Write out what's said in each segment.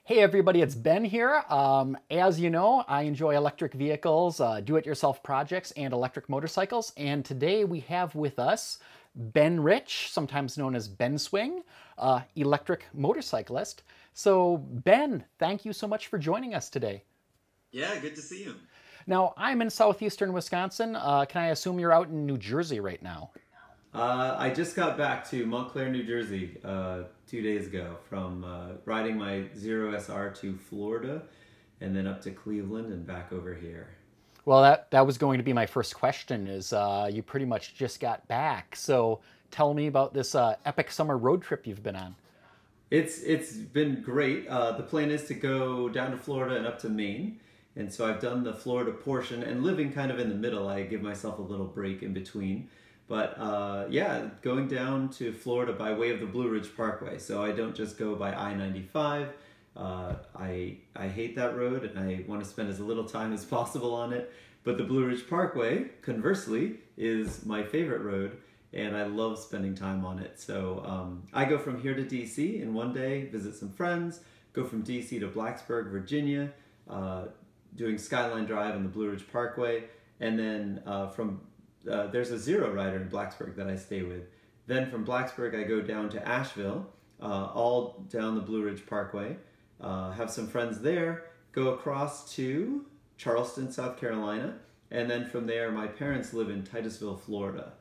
Hey everybody, it's Ben here. As you know, I enjoy electric vehicles, do-it-yourself projects, and electric motorcycles. And today we have with us Ben Rich, sometimes known as Benswing, electric motorcyclist. So Ben, thank you so much for joining us today. Yeah, good to see you. Now, I'm in southeastern Wisconsin. Can I assume you're out in New Jersey right now? I just got back to Montclair, New Jersey, 2 days ago from riding my Zero SR to Florida and then up to Cleveland and back over here. Well, that was going to be my first question is you pretty much just got back. So tell me about this epic summer road trip you've been on. It's been great. The plan is to go down to Florida and up to Maine. And so I've done the Florida portion and living kind of in the middle. I give myself a little break in between. But yeah, going down to Florida by way of the Blue Ridge Parkway. So I don't just go by I-95. I hate that road and I want to spend as little time as possible on it. But the Blue Ridge Parkway, conversely, is my favorite road and I love spending time on it. So I go from here to DC in one day, visit some friends, go from DC to Blacksburg, Virginia, doing Skyline Drive and the Blue Ridge Parkway, and then there's a Zero rider in Blacksburg that I stay with. Then from Blacksburg I go down to Asheville, all down the Blue Ridge Parkway, have some friends there, go across to Charleston, South Carolina, and then from there my parents live in Titusville, Florida.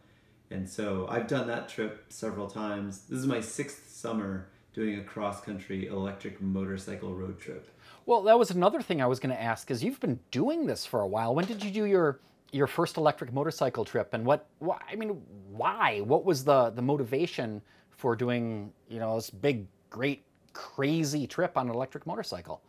And so I've done that trip several times. This is my 6th summer doing a cross-country electric motorcycle road trip. Well, that was another thing I was going to ask is you've been doing this for a while. When did you do your first electric motorcycle trip, and I mean, why? What was the motivation for doing, this big, great, crazy trip on an electric motorcycle?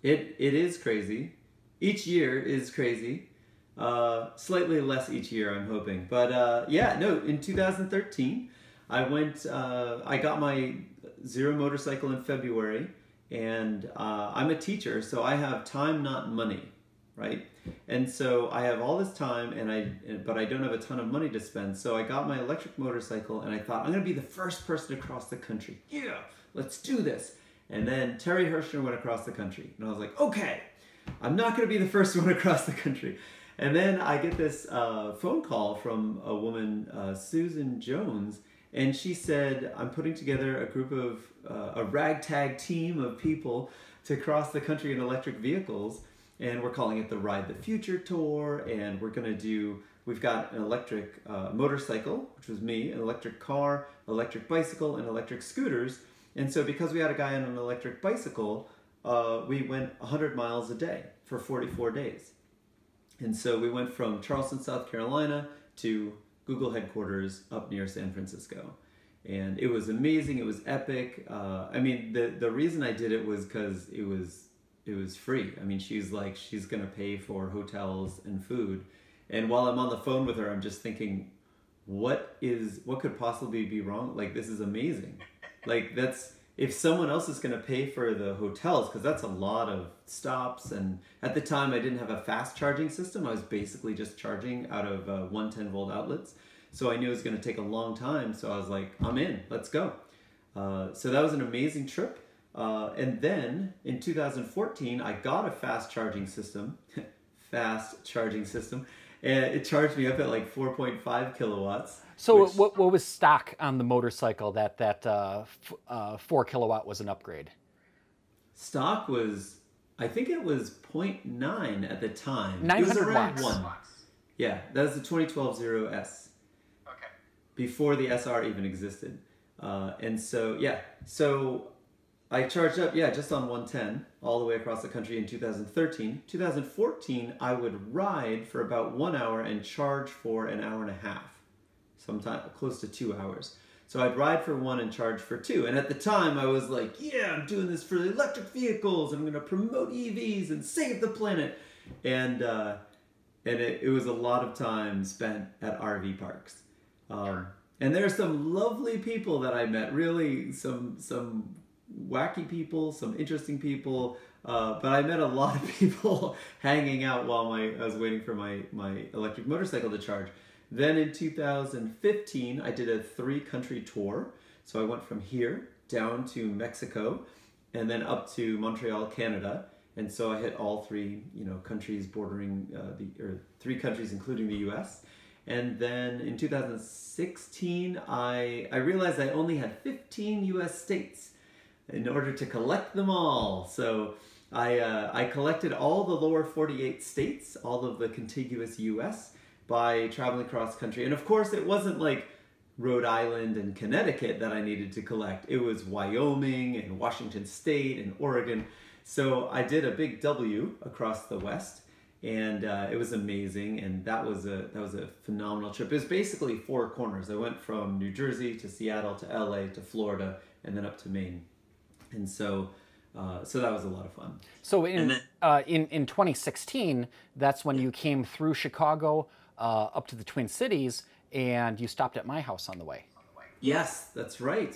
It is crazy. Each year is crazy. Slightly less each year, I'm hoping. But yeah, no, in 2013, I got my Zero motorcycle in February, and I'm a teacher, so I have time, not money, right? And so I have all this time, but I don't have a ton of money to spend. So I got my electric motorcycle, and I thought, I'm going to be the first person across the country. Yeah, let's do this. And then Terry Hirschner went across the country, and I was like, okay, I'm not going to be the first one across the country. And then I get this phone call from a woman, Susan Jones, and she said, I'm putting together a group of, a ragtag team of people to cross the country in electric vehicles. And we're calling it the Ride the Future Tour. And we've got an electric motorcycle, which was me, an electric car, electric bicycle, and electric scooters. And so because we had a guy on an electric bicycle, we went 100 miles a day for 44 days. And so we went from Charleston, South Carolina to Google headquarters up near San Francisco. And it was amazing, it was epic. I mean, the reason I did it was because it was free. I mean, she's like, she's gonna pay for hotels and food. And while I'm on the phone with her, I'm just thinking, what could possibly be wrong? Like, this is amazing. Like, if someone else is gonna pay for the hotels, because that's a lot of stops, and at the time I didn't have a fast charging system. I was basically just charging out of 110 volt outlets. So I knew it was gonna take a long time. So I was like, I'm in, let's go. So that was an amazing trip. And then in 2014, I got a fast charging system, and it charged me up at like 4.5 kilowatts. So what was stock on the motorcycle that 4 kilowatt was an upgrade? Stock was, I think it was 0.9 at the time. 900 it was around watts. 1. Yeah, that was the 2012 Zero S. Okay. Before the SR even existed. And so, yeah, so I charged up, yeah, just on 110 all the way across the country in 2013. 2014, I would ride for about 1 hour and charge for an hour and a half, sometimes close to 2 hours. So I'd ride for 1 and charge for 2. And at the time, I was like, yeah, I'm doing this for the electric vehicles. I'm going to promote EVs and save the planet. And it was a lot of time spent at RV parks. And there are some lovely people that I met, really some wacky people, some interesting people, but I met a lot of people hanging out while I was waiting for my electric motorcycle to charge. Then in 2015, I did a 3-country tour. So I went from here down to Mexico, and then up to Montreal, Canada. And so I hit all three, countries bordering three countries including the U.S. And then in 2016, I realized I only had 15 U.S. states in order to collect them all. So I collected all the lower 48 states, all of the contiguous U.S. by traveling across country. And of course, it wasn't like Rhode Island and Connecticut that I needed to collect. It was Wyoming and Washington State and Oregon. So I did a big W across the West, and it was amazing. And that was a phenomenal trip. It was basically four corners. I went from New Jersey to Seattle to LA to Florida and then up to Maine. And so that was a lot of fun. So in 2016, that's when you came through Chicago up to the Twin Cities, and you stopped at my house on the way. Yes, that's right.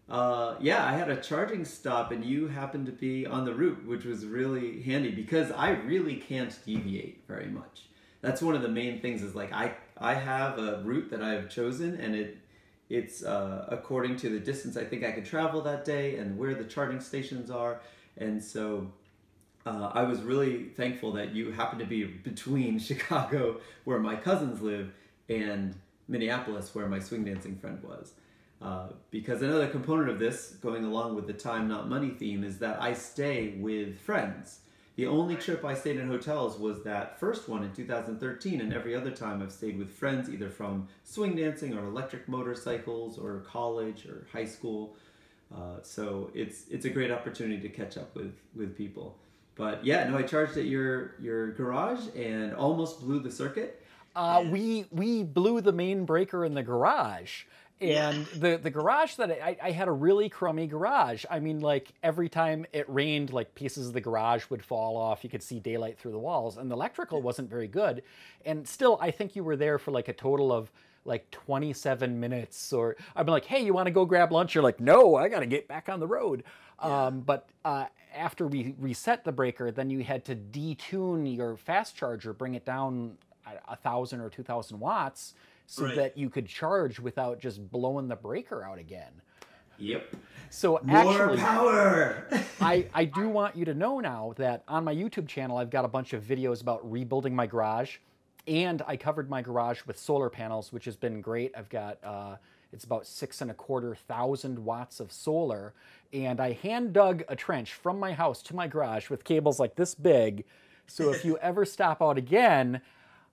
Yeah, I had a charging stop, and you happened to be on the route, which was really handy because I really can't deviate very much. That's one of the main things is like I have a route that I've chosen, and it's according to the distance I think I could travel that day and where the charging stations are. And so I was really thankful that you happened to be between Chicago, where my cousins live, and Minneapolis, where my swing dancing friend was. Because another component of this, going along with the time not money theme, is that I stay with friends. The only trip I stayed in hotels was that first one in 2013, and every other time I've stayed with friends, either from swing dancing or electric motorcycles or college or high school. So it's a great opportunity to catch up with people. But yeah, no, I charged at your garage and almost blew the circuit. We blew the main breaker in the garage. And the garage that I had a really crummy garage. I mean, like every time it rained, like pieces of the garage would fall off. You could see daylight through the walls, and the electrical wasn't very good. And still, I think you were there for like a total of like 27 minutes. Or I'd be like, hey, you want to go grab lunch? You're like, no, I got to get back on the road. Yeah. But after we reset the breaker, then you had to detune your fast charger, bring it down 1,000 or 2,000 watts. So that you could charge without just blowing the breaker out again. Yep. So more power. I do want you to know now that on my YouTube channel, I've got a bunch of videos about rebuilding my garage, and I covered my garage with solar panels, which has been great. I've got it's about 6,250 watts of solar, and I hand dug a trench from my house to my garage with cables like this big. So if you ever stop out again,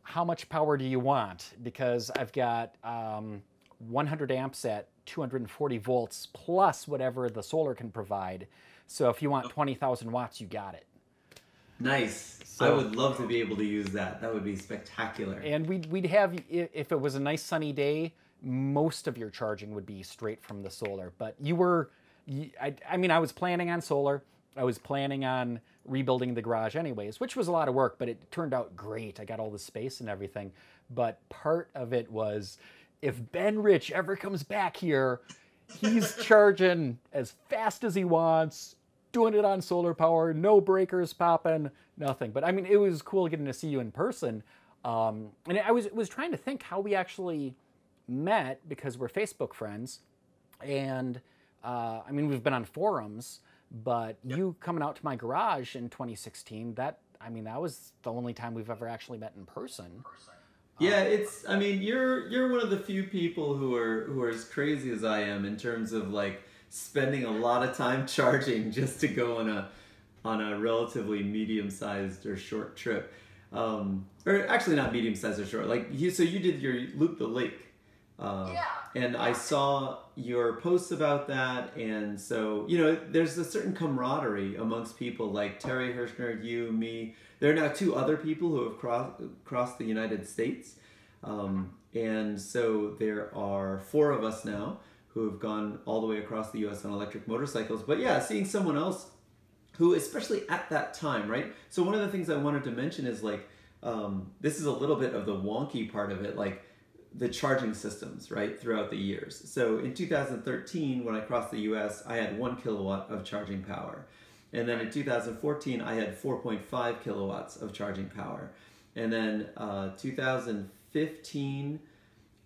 how much power do you want? Because I've got 100 amps at 240 volts plus whatever the solar can provide. So if you want 20,000 watts, you got it. Nice. So, I would love to be able to use that. That would be spectacular. And we'd have, if it was a nice sunny day, most of your charging would be straight from the solar. But I mean, I was planning on solar. I was planning on rebuilding the garage anyways, which was a lot of work, but it turned out great. I got all the space and everything. But part of it was, if Ben Rich ever comes back here, he's charging as fast as he wants, doing it on solar power, no breakers popping, nothing. But I mean, it was cool getting to see you in person. And I was trying to think how we actually met, because we're Facebook friends. And I mean, we've been on forums. But you coming out to my garage in 2016, that was the only time we've ever actually met in person. Yeah, I mean, you're one of the few people who are as crazy as I am in terms of like spending a lot of time charging just to go on a relatively medium-sized or short trip. Or actually not medium-sized or short. Like so you did your Loop the Lake. And I saw your posts about that, and so, there's a certain camaraderie amongst people like Terry Hirschner, you, me. There are now 2 other people who have crossed the United States, and so there are 4 of us now who have gone all the way across the U.S. on electric motorcycles. But yeah, seeing someone else who, especially at that time, right? So one of the things I wanted to mention is like, this is a little bit of the wonky part of it, like, the charging systems, right, throughout the years. So in 2013, when I crossed the US, I had 1 kilowatt of charging power. And then in 2014, I had 4.5 kilowatts of charging power. And then 2015,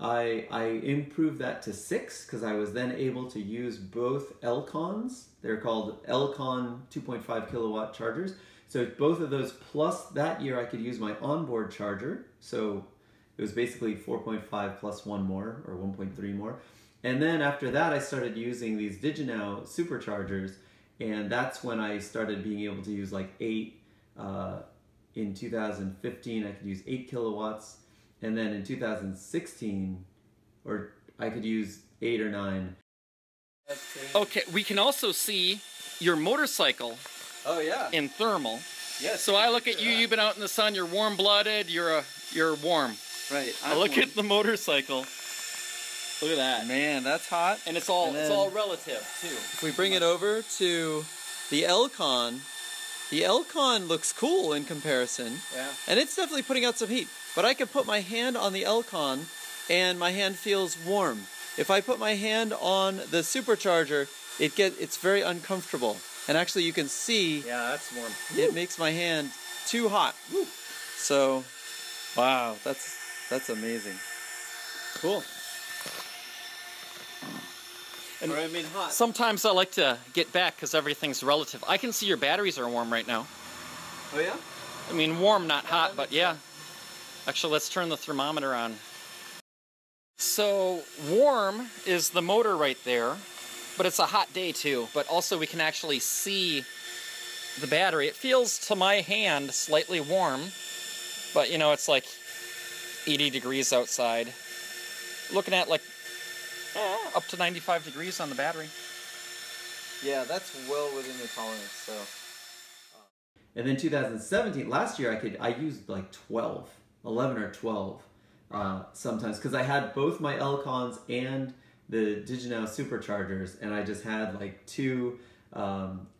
I improved that to 6 because I was then able to use both Elcons. They're called Elcon 2.5 kilowatt chargers. So both of those, plus that year I could use my onboard charger. So it was basically 4.5 plus 1 more, or 1.3 more. And then after that I started using these Diginow Super Chargers, and that's when I started being able to use like 8. In 2015 I could use 8 kilowatts. And then in 2016, or I could use 8 or 9. Okay, we can also see your motorcycle. Oh yeah. In thermal. Yes. So I look at you. You've been out in the sun. You're warm-blooded. You're warm. Right. I look at the motorcycle. Look at that. Man, that's hot. And it's all relative too. If we bring it over to the Elcon, the Elcon looks cool in comparison. Yeah. And it's definitely putting out some heat. But I can put my hand on the Elcon and my hand feels warm. If I put my hand on the supercharger, it's very uncomfortable. And actually you can see, Yeah, that's warm. it makes my hand too hot. Woo. So, wow, that's amazing. Cool. And or I mean hot. sometimes I like to get back because everything's relative. I can see your batteries are warm right now. Oh yeah? I mean, warm, not hot, but yeah. Actually, let's turn the thermometer on. So warm is the motor right there, but it's a hot day too. But also we can actually see the battery. It feels to my hand slightly warm, but you know, it's like 80 degrees outside. Looking at like up to 95 degrees on the battery. Yeah, that's well within the tolerance, so. And then 2017, last year I used like 11 or 12 sometimes, because I had both my Elcons and the Diginow Super Chargers, and I just had like 2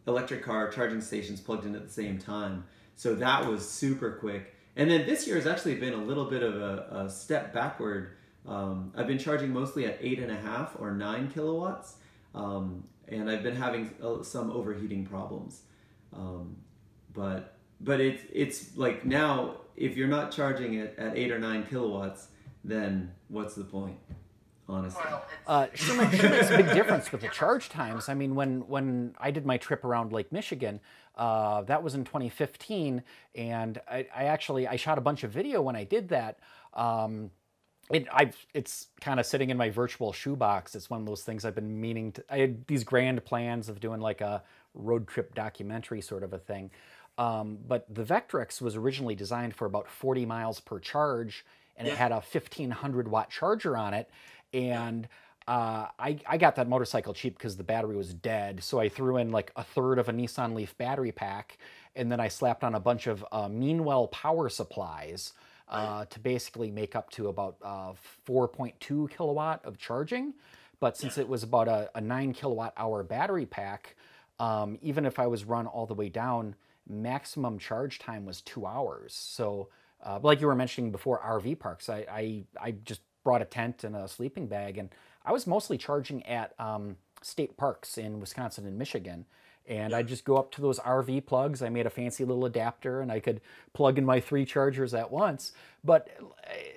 electric car charging stations plugged in at the same time. So that was super quick. And then this year has actually been a little bit of a step backward. I've been charging mostly at 8.5 or 9 kilowatts, and I've been having some overheating problems. But it's like now, if you're not charging it at 8 or 9 kilowatts, then what's the point, honestly? Sure makes a big difference with the charge times. I mean, when I did my trip around Lake Michigan, that was in 2015, and I shot a bunch of video when I did that. It's kind of sitting in my virtual shoebox. It's one of those things I've been meaning to. I had these grand plans of doing like a road trip documentary sort of a thing. But the Vectrex was originally designed for about 40 miles per charge, and it had a 1500 watt charger on it. And I got that motorcycle cheap because the battery was dead. So I threw in like 1/3 of a Nissan Leaf battery pack, and then I slapped on a bunch of Meanwell power supplies to basically make up to about 4.2 kilowatt of charging. But since it was about a 9 kilowatt hour battery pack, even if I was run all the way down, maximum charge time was 2 hours. So like you were mentioning before, RV parks, I just brought a tent and a sleeping bag, and I was mostly charging at state parks in Wisconsin and Michigan. And I'd just go up to those RV plugs. I made a fancy little adapter, and I could plug in my 3 chargers at once. But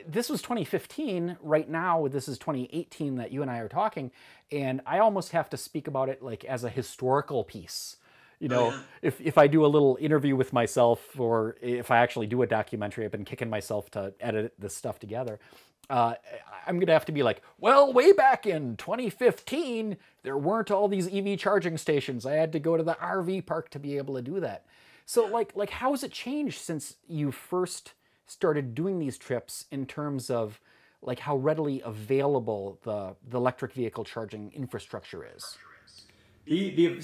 this was 2015. Right now, this is 2018 that you and I are talking, and I almost have to speak about it like as a historical piece. You know, if I do a little interview with myself, or if I actually do a documentary, I've been kicking myself to edit this stuff together. I'm going to have to be like, well, way back in 2015, there weren't all these EV charging stations. I had to go to the RV park to be able to do that. So like how has it changed since you first started doing these trips in terms of like how readily available the electric vehicle charging infrastructure is?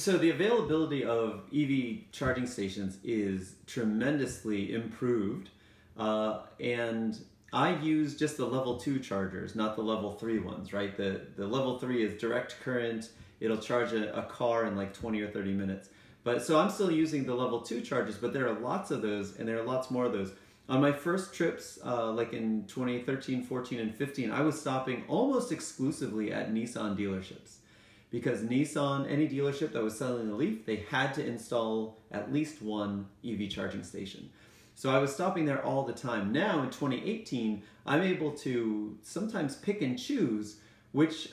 So the availability of EV charging stations is tremendously improved, and I use just the level 2 chargers, not the level 3 ones, right? The level 3 is direct current. It'll charge a car in like 20 or 30 minutes. But so I'm still using the level 2 chargers, but there are lots of those, and there are lots more of those. On my first trips, like in 2013, 14, and 15, I was stopping almost exclusively at Nissan dealerships. Because Nissan, any dealership that was selling the Leaf, they had to install at least one EV charging station. So I was stopping there all the time. Now in 2018, I'm able to sometimes pick and choose which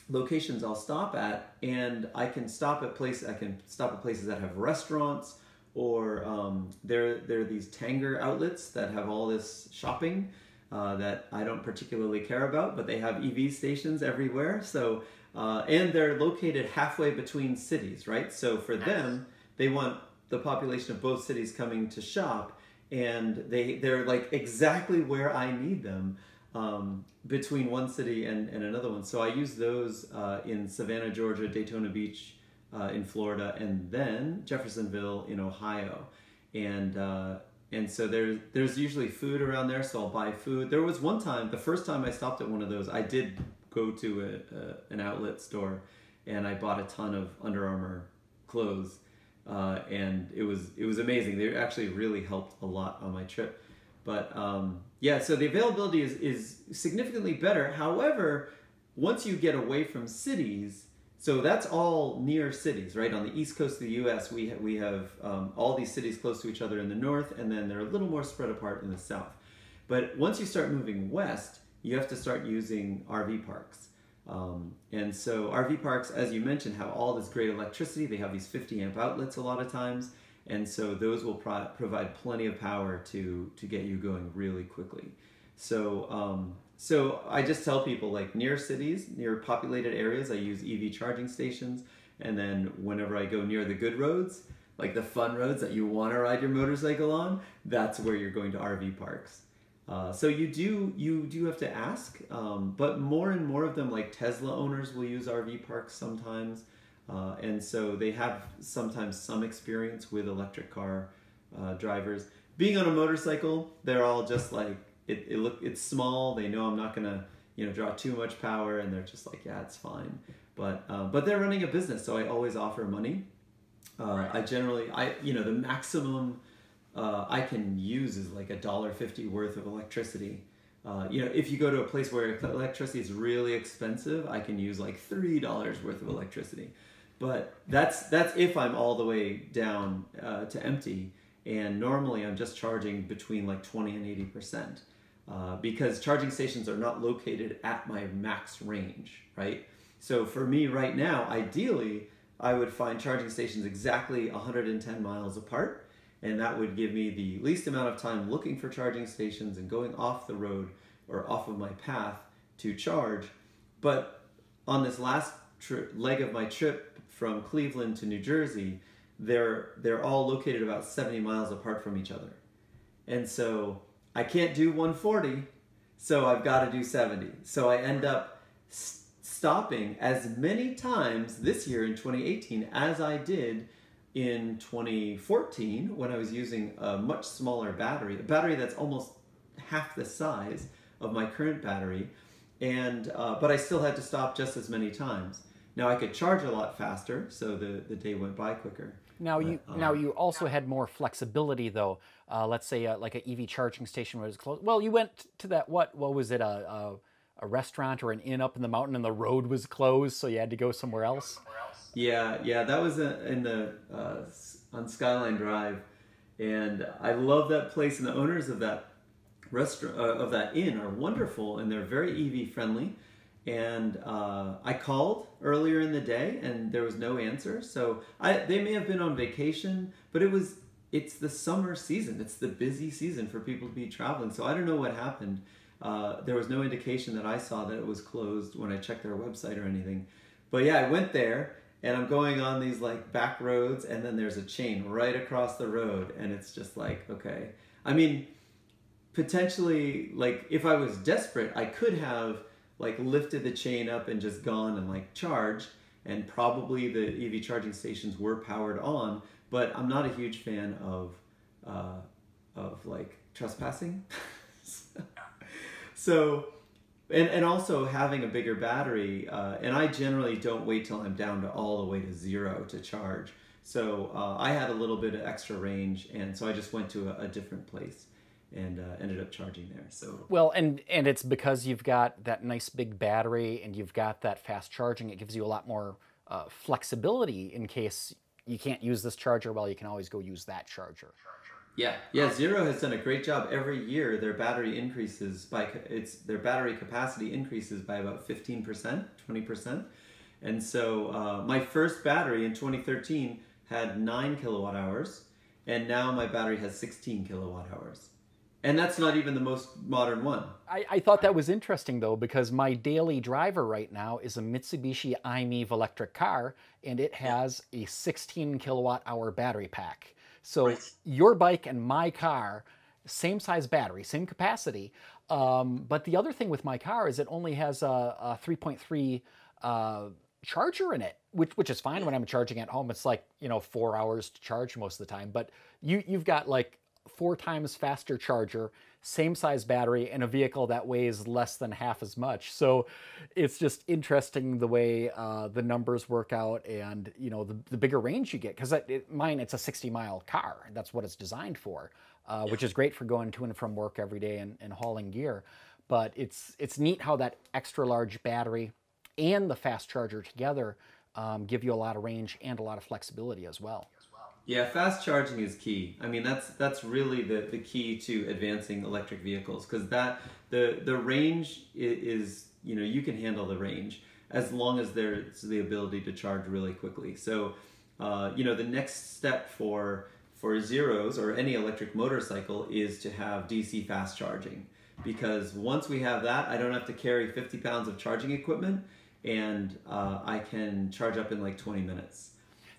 locations I'll stop at, and I can stop at places that have restaurants, or there are these Tanger outlets that have all this shopping that I don't particularly care about, but they have EV stations everywhere. So and they're located halfway between cities, right? So for them, they want the population of both cities coming to shop, and they're like exactly where I need them, between one city and another one. So I use those in Savannah, Georgia, Daytona Beach in Florida, and then Jeffersonville in Ohio. And so there's usually food around there, so I'll buy food. There was one time, the first time I stopped at one of those, I did go to an outlet store, and I bought a ton of Under Armour clothes, and it was amazing. They actually really helped a lot on my trip. But yeah, so the availability is significantly better. However, once you get away from cities, so that's all near cities, right? On the east coast of the U.S., we have all these cities close to each other in the north, and then they're a little more spread apart in the south. But once you start moving west, you have to start using RV parks. And so RV parks, as you mentioned, have all this great electricity. They have these 50 amp outlets a lot of times. And so those will provide plenty of power to get you going really quickly. So, so I just tell people, like, near cities, near populated areas, I use EV charging stations. And then whenever I go near the good roads, like the fun roads that you want to ride your motorcycle on, that's where you're going to RV parks. So you do have to ask, but more and more of them, like Tesla owners, will use RV parks sometimes. And so they have sometimes some experience with electric car drivers. Being on a motorcycle, they're all just like, it's small. They know I'm not gonna draw too much power, and they're just like, yeah, it's fine. But they're running a business, so I always offer money. The maximum I can use is like $1.50 worth of electricity. If you go to a place where electricity is really expensive, I can use like $3 worth of electricity. But that's if I'm all the way down to empty, and normally I'm just charging between like 20 and 80%, because charging stations are not located at my max range, right? So for me right now, ideally, I would find charging stations exactly 110 miles apart, and that would give me the least amount of time looking for charging stations and going off the road or off of my path to charge. But on this last leg of my trip from Cleveland to New Jersey, they're all located about 70 miles apart from each other. And so I can't do 140, so I've got to do 70. So I end up stopping as many times this year in 2018 as I did in 2014, when I was using a much smaller battery, a battery that's almost half the size of my current battery, and but I still had to stop just as many times. Now I could charge a lot faster, so the day went by quicker. Now you also had more flexibility, though. Let's say like an EV charging station was closed. Well, you went to that, what was it, a restaurant or an inn up in the mountain, and the road was closed, so you had to go somewhere else? Yeah, that was on Skyline Drive, and I love that place, and the owners of that restaurant, of that inn, are wonderful, and they're very EV friendly. And I called earlier in the day, and there was no answer. So they may have been on vacation, but it's the summer season. It's the busy season for people to be traveling. So I don't know what happened. There was no indication that I saw that it was closed when I checked their website or anything. But yeah, I went there, and I'm going on these like back roads, and then there's a chain right across the road, and it's just like, okay. I mean, potentially, like, if I was desperate, I could have like lifted the chain up and just gone and like charged, and probably the EV charging stations were powered on, but I'm not a huge fan of like trespassing. So, and also having a bigger battery, and I generally don't wait till I'm down to all the way to 0 to charge. So I had a little bit of extra range, and so I just went to a different place and ended up charging there. So well, and it's because you've got that nice big battery and you've got that fast charging. It gives you a lot more flexibility in case you can't use this charger. Well, you can always go use that charger. Yeah, Zero has done a great job. Every year their battery increases by their battery capacity increases by about 15%, 20%. And so my first battery in 2013 had 9 kilowatt hours, and now my battery has 16 kilowatt hours. And that's not even the most modern one. I thought that was interesting, though, because my daily driver right now is a Mitsubishi i-MiEV electric car, and it has a 16 kilowatt hour battery pack. So your bike and my car, same size battery, same capacity. But the other thing with my car is it only has a 3.3 charger in it, which is fine when I'm charging at home. It's like, 4 hours to charge most of the time. But you've got like 4 times faster charger, same size battery, and a vehicle that weighs less than half as much. So it's just interesting the way the numbers work out, and the bigger range you get. Because mine, it's a 60-mile car. That's what it's designed for, which is great for going to and from work every day and hauling gear. But it's neat how that extra large battery and the fast charger together give you a lot of range and a lot of flexibility as well. Yeah, fast charging is key. I mean, that's really the key to advancing electric vehicles, because the range is, you can handle the range as long as there's the ability to charge really quickly. So, the next step for Zeros or any electric motorcycle is to have DC fast charging, because once we have that, I don't have to carry 50 pounds of charging equipment, and I can charge up in like 20 minutes.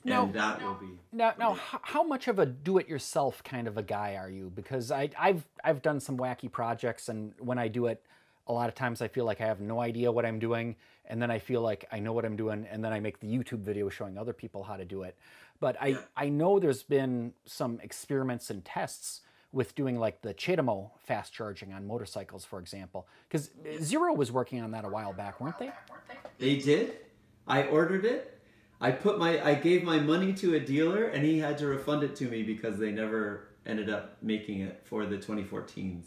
And that will be... Now, how much of a do-it-yourself kind of a guy are you? Because I've done some wacky projects, and when I do it, a lot of times I feel like I have no idea what I'm doing, and then I feel like I know what I'm doing, and then I make the YouTube video showing other people how to do it. But I know there's been some experiments and tests with doing like the Diginow fast charging on motorcycles, for example. Because Zero was working on that a while back, weren't they? They did. I ordered it. I gave my money to a dealer, and he had to refund it to me because they never ended up making it for the 2014s.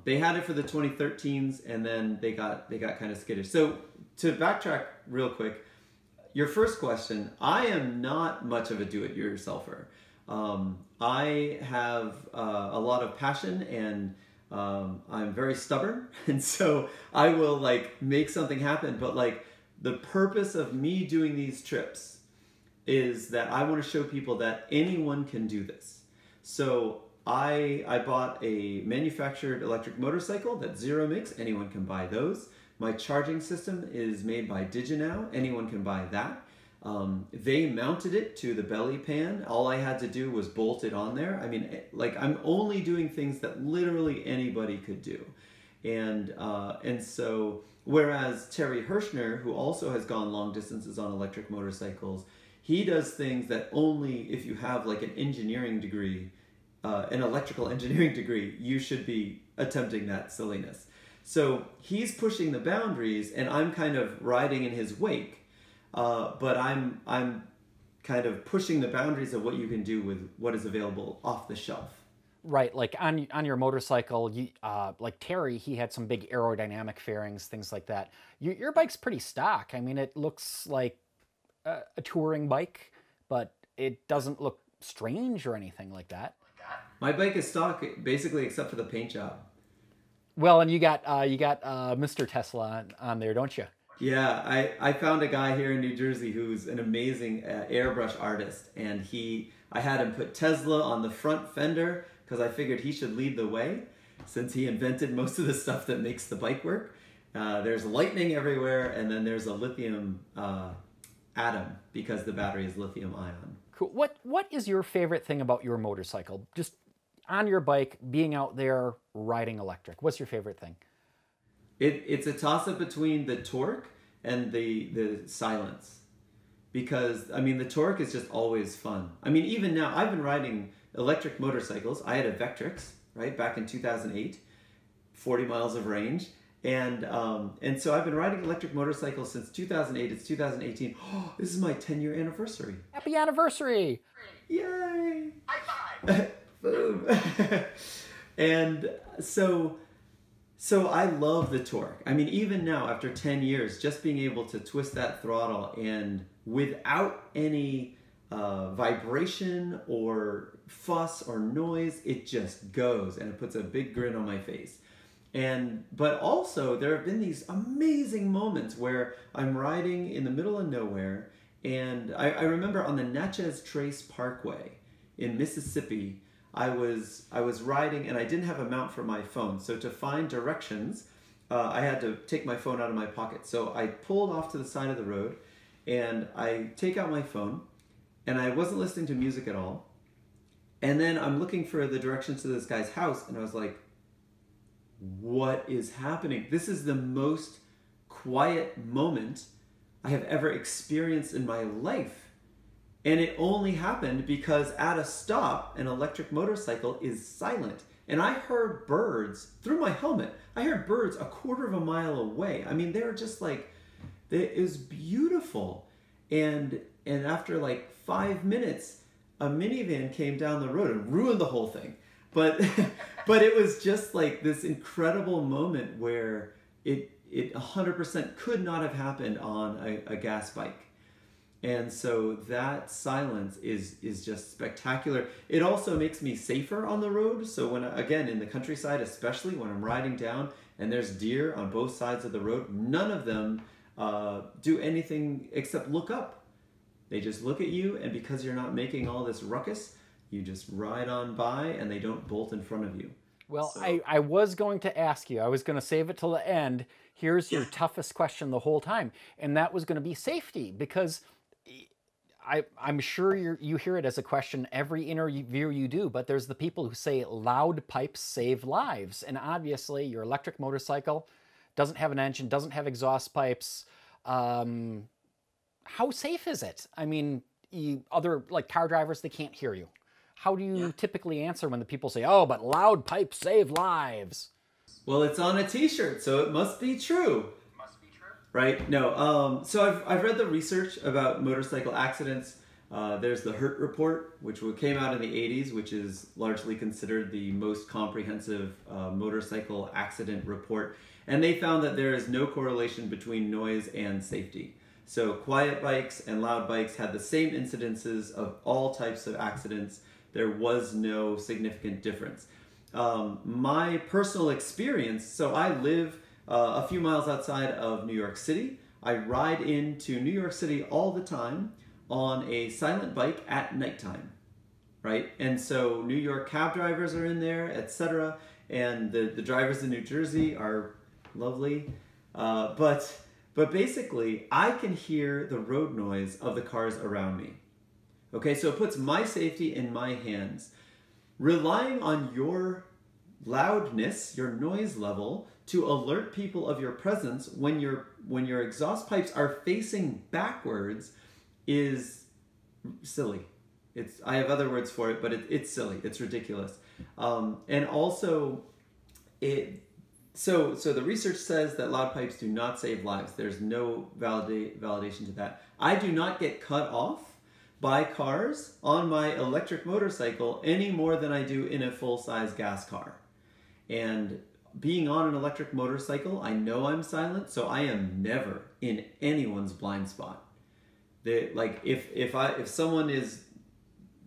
They had it for the 2013s, and then they got kind of skittish. So to backtrack real quick, your first question, I am not much of a do-it-yourselfer. I have a lot of passion, and I'm very stubborn, and so I will like make something happen. But like, the purpose of me doing these trips is that I want to show people that anyone can do this. So I bought a manufactured electric motorcycle that Zero makes. Anyone can buy those. My charging system is made by Diginow. Anyone can buy that. They mounted it to the belly pan. All I had to do was bolt it on there. I mean, like, I'm only doing things that literally anybody could do. And so, whereas Terry Hirschner, who also has gone long distances on electric motorcycles, he does things that only if you have like an engineering degree, an electrical engineering degree, you should be attempting that silliness. So he's pushing the boundaries, and I'm kind of riding in his wake, but I'm kind of pushing the boundaries of what you can do with what is available off the shelf. Right, like on your motorcycle, like Terry, he had some big aerodynamic fairings, things like that. Your bike's pretty stock. I mean, it looks like a touring bike, but it doesn't look strange or anything like that. My bike is stock, basically, except for the paint job. Well, and you got Mr. Tesla on there, don't you? Yeah, I found a guy here in New Jersey who's an amazing airbrush artist, and I had him put Tesla on the front fender, because I figured he should lead the way, since he invented most of the stuff that makes the bike work. There's lightning everywhere, and then there's a lithium atom, because the battery is lithium ion. Cool. What is your favorite thing about your motorcycle? Just on your bike, being out there riding electric. What's your favorite thing? It's a toss-up between the torque and the silence. Because, I mean, the torque is just always fun. I mean, even now, I've been riding electric motorcycles. I had a Vectrix, right, back in 2008, 40 miles of range. And so I've been riding electric motorcycles since 2008. It's 2018. Oh, this is my 10-year anniversary. Happy anniversary! Yay! High five! Boom! And so I love the torque. I mean, even now, after 10 years, just being able to twist that throttle and without any vibration or fuss or noise, it just goes and it puts a big grin on my face. But also there have been these amazing moments where I'm riding in the middle of nowhere, and I remember on the Natchez Trace Parkway in Mississippi, I was riding and I didn't have a mount for my phone. So to find directions, I had to take my phone out of my pocket. So I pulled off to the side of the road and I take out my phone, and I wasn't listening to music at all. And then I'm looking for the directions to this guy's house, and I was like, what is happening? This is the most quiet moment I have ever experienced in my life. And it only happened because at a stop, an electric motorcycle is silent. And I heard birds through my helmet. I heard birds a quarter of a mile away. I mean, they were just like, it was beautiful. And after like 5 minutes, a minivan came down the road and ruined the whole thing. But but it was just like this incredible moment where it 100% could not have happened on a gas bike. And so that silence is just spectacular. It also makes me safer on the road. So when, again, in the countryside, especially when I'm riding down and there's deer on both sides of the road, none of them do anything except look up. They just look at you, and because you're not making all this ruckus, you just ride on by and they don't bolt in front of you. Well, So, I was going to ask you, I was going to save it till the end. Here's your toughest question the whole time, and that was going to be safety, because I'm sure you hear it as a question every interview you do, but there's the people who say loud pipes save lives. And obviously your electric motorcycle doesn't have an engine, doesn't have exhaust pipes. How safe is it? I mean, other like car drivers, they can't hear you. How do you typically answer when the people say, oh, but loud pipes save lives? well, it's on a t-shirt, so it must be true. Right? No. So I've read the research about motorcycle accidents. There's the Hurt Report, which came out in the 80s, which is largely considered the most comprehensive motorcycle accident report. And they found that there is no correlation between noise and safety. So quiet bikes and loud bikes had the same incidences of all types of accidents. There was no significant difference. My personal experience, so I live a few miles outside of New York City. I ride into New York City all the time on a silent bike at nighttime, right? And so New York cab drivers are in there, etc. And the drivers in New Jersey are lovely. But basically, I can hear the road noise of the cars around me. Okay, so it puts my safety in my hands. Relying on your loudness, your noise level, to alert people of your presence when your exhaust pipes are facing backwards is silly. I have other words for it, but it's silly. It's ridiculous. And also, so the research says that loud pipes do not save lives. There's no validation to that. I do not get cut off by cars on my electric motorcycle any more than I do in a full-size gas car. And being on an electric motorcycle, I know I'm silent, so I am never in anyone's blind spot. Like if someone is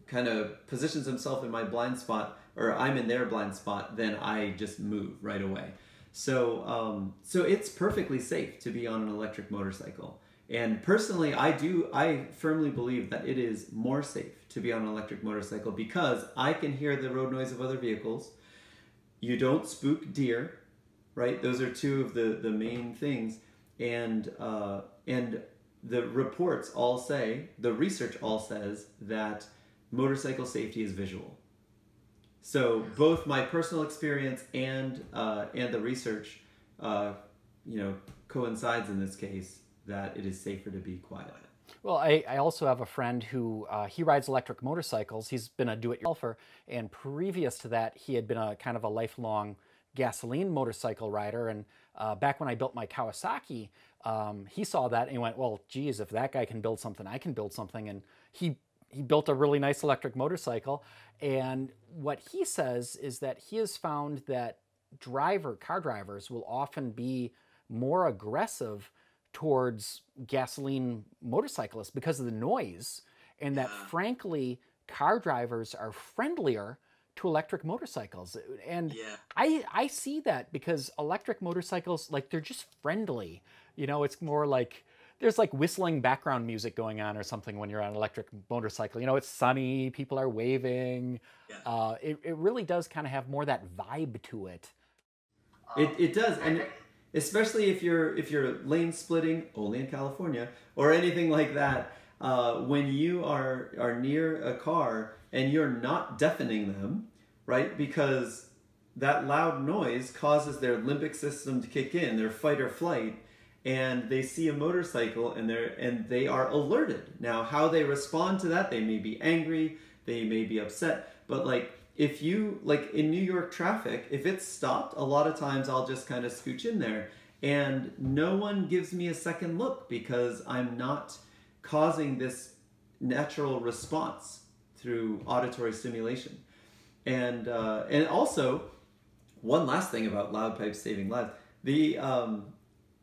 kind of positions himself in my blind spot, or I'm in their blind spot, then I just move right away. So it's perfectly safe to be on an electric motorcycle. And personally, I firmly believe that it is more safe to be on an electric motorcycle because I can hear the road noise of other vehicles. You don't spook deer, right? Those are two of the main things. And the reports all say, the research all says that motorcycle safety is visual. So both my personal experience and the research, coincides in this case that it is safer to be quiet. Well, I also have a friend who, he rides electric motorcycles. He's been a do-it-yourselfer, and previous to that, he had been a kind of a lifelong gasoline motorcycle rider. And back when I built my Kawasaki, he saw that and he went, well, geez, if that guy can build something, I can build something. And he built a really nice electric motorcycle. And what he says is that he has found that car drivers will often be more aggressive towards gasoline motorcyclists because of the noise. and that frankly, car drivers are friendlier to electric motorcycles. And I see that because electric motorcycles, like, they're just friendly. You know, it's more like there's like whistling background music going on or something when you're on an electric motorcycle. You know, it's sunny, people are waving. It really does kind of have more that vibe to it. It does, and especially if you're lane splitting only in California or anything like that, when you are near a car and you're not deafening them, right? Because that loud noise causes their limbic system to kick in, their fight or flight, and they see a motorcycle and they are alerted. Now, how they respond to that, they may be angry, they may be upset, but like, if you, like in New York traffic, if it's stopped, a lot of times I'll just kind of scooch in there and no one gives me a second look because I'm not causing this natural response through auditory stimulation. And also, one last thing about loud pipes saving lives,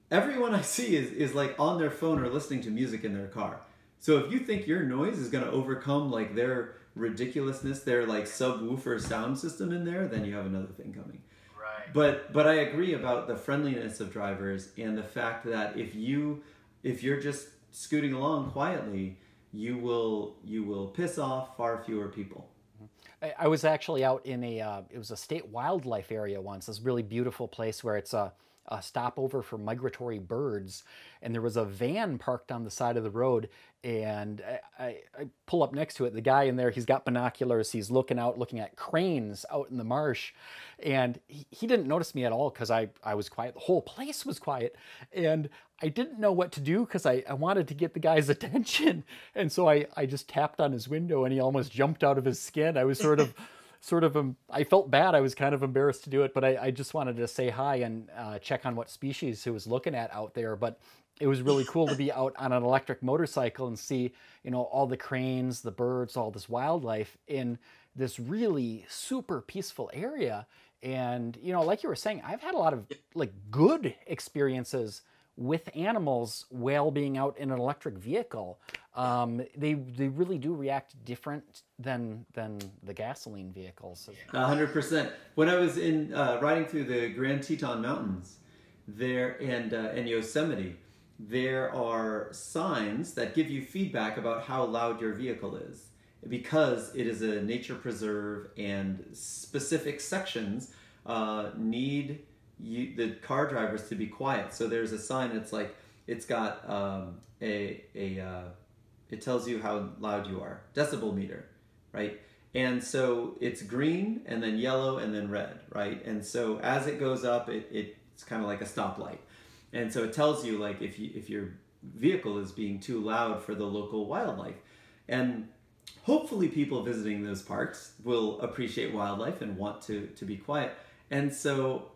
everyone I see is like on their phone or listening to music in their car. So if you think your noise is going to overcome like their ridiculousness, their like subwoofer sound system in there, then you have another thing coming. Right. But I agree about the friendliness of drivers and the fact that if you're just scooting along quietly, you will piss off far fewer people. I was actually out in it was a state wildlife area once, this really beautiful place where it's a stopover for migratory birds, and there was a van parked on the side of the road, and I pull up next to it. The guy in there, he's got binoculars, he's looking at cranes out in the marsh, and he didn't notice me at all because I was quiet. The whole place was quiet, and I didn't know what to do because I wanted to get the guy's attention, and so I just tapped on his window and he almost jumped out of his skin. I was sort of I felt bad. I was kind of embarrassed to do it, but I just wanted to say hi and check on what species he was looking at out there. But it was really cool to be out on an electric motorcycle and see, you know, all the cranes, the birds, all this wildlife in this really super peaceful area. And, you know, like you were saying, I've had a lot of like good experiences with animals while being out in an electric vehicle. They really do react different than the gasoline vehicles. 100%. When I was in riding through the Grand Teton Mountains there and Yosemite, there are signs that give you feedback about how loud your vehicle is, because it is a nature preserve and specific sections need the car drivers to be quiet. So there's a sign that's like, it's got it tells you how loud you are, decibel meter, right? And so it's green and then yellow and then red, right? And so as it goes up, it's kind of like a stoplight. And so it tells you like if your vehicle is being too loud for the local wildlife. And hopefully people visiting those parks will appreciate wildlife and want to be quiet. And so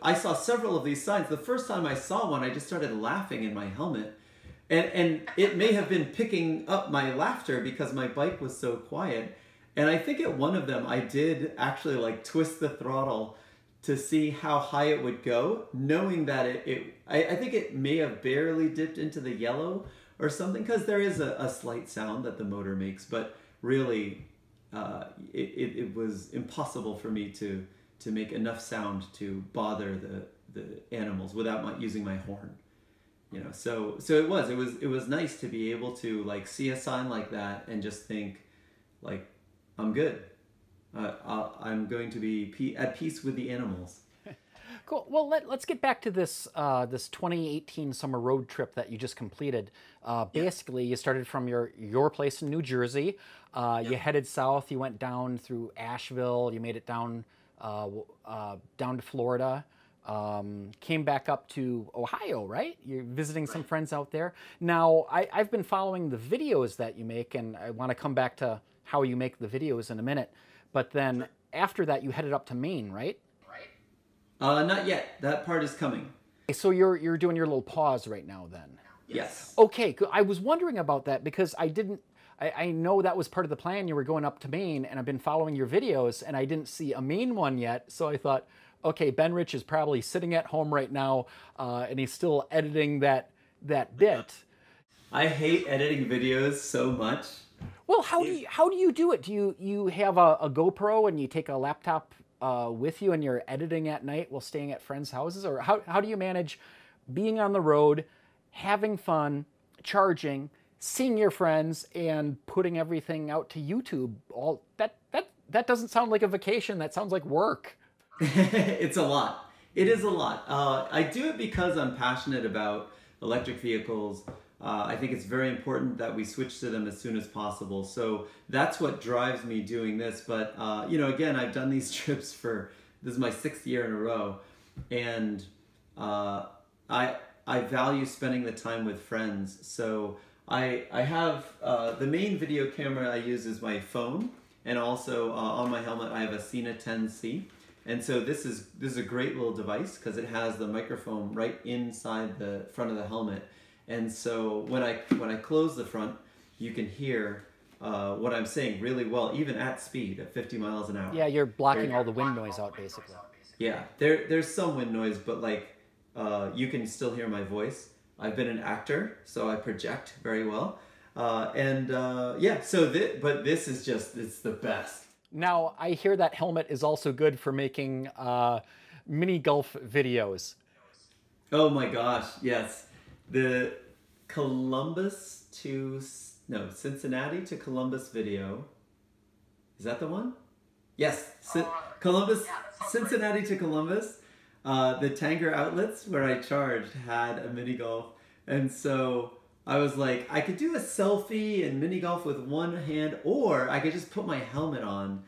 I saw several of these signs. The first time I saw one, I just started laughing in my helmet. And it may have been picking up my laughter because my bike was so quiet. And I think at one of them, I did actually like twist the throttle to see how high it would go, knowing that I think it may have barely dipped into the yellow or something, because there is a slight sound that the motor makes, but really it was impossible for me to make enough sound to bother the animals without using my horn. You know, so it was nice to be able to like see a sign like that and just think like, I'm good. I'm going to be at peace with the animals. Cool. Well, let's get back to this this 2018 summer road trip that you just completed. Basically, you started from your place in New Jersey. You headed south. You went down through Asheville. You made it down to Florida. Came back up to Ohio, right? You're visiting some friends out there. Now, I've been following the videos that you make, and I want to come back to how you make the videos in a minute. But then after that, you headed up to Maine, right? Not yet. That part is coming. So you're doing your little pause right now then? Yes. Okay, I was wondering about that because I know that was part of the plan. You were going up to Maine, and I've been following your videos, and I didn't see a Maine one yet. So I thought, okay, Ben Rich is probably sitting at home right now, and he's still editing that bit. I hate editing videos so much. Well, how do you do it? Do you have a GoPro and you take a laptop with you and you're editing at night while staying at friends' houses, or how do you manage being on the road, having fun, charging, seeing your friends, and putting everything out to YouTube? All that doesn't sound like a vacation. That sounds like work. It's a lot. It is a lot. I do it because I'm passionate about electric vehicles. I think it's very important that we switch to them as soon as possible. So that's what drives me doing this. But, you know, again, I've done these trips this is my 6th year in a row. And I value spending the time with friends. So I have, the main video camera I use is my phone. And also on my helmet, I have a Sena 10C. And so this is a great little device because it has the microphone right inside the front of the helmet. And so when I close the front, you can hear what I'm saying really well, even at speed, at 50 miles an hour. Yeah, you're blocking all the wind noise out, basically. Yeah, there's some wind noise, but like you can still hear my voice. I've been an actor, so I project very well. Yeah, so but this is just, it's the best. Now, I hear that helmet is also good for making mini golf videos. Oh my gosh, yes. The Cincinnati to Columbus video. Is that the one? Yes, Cincinnati to Columbus. The Tanger outlets where I charged had a mini golf. And so I was like, I could do a selfie and mini golf with one hand, or I could just put my helmet on.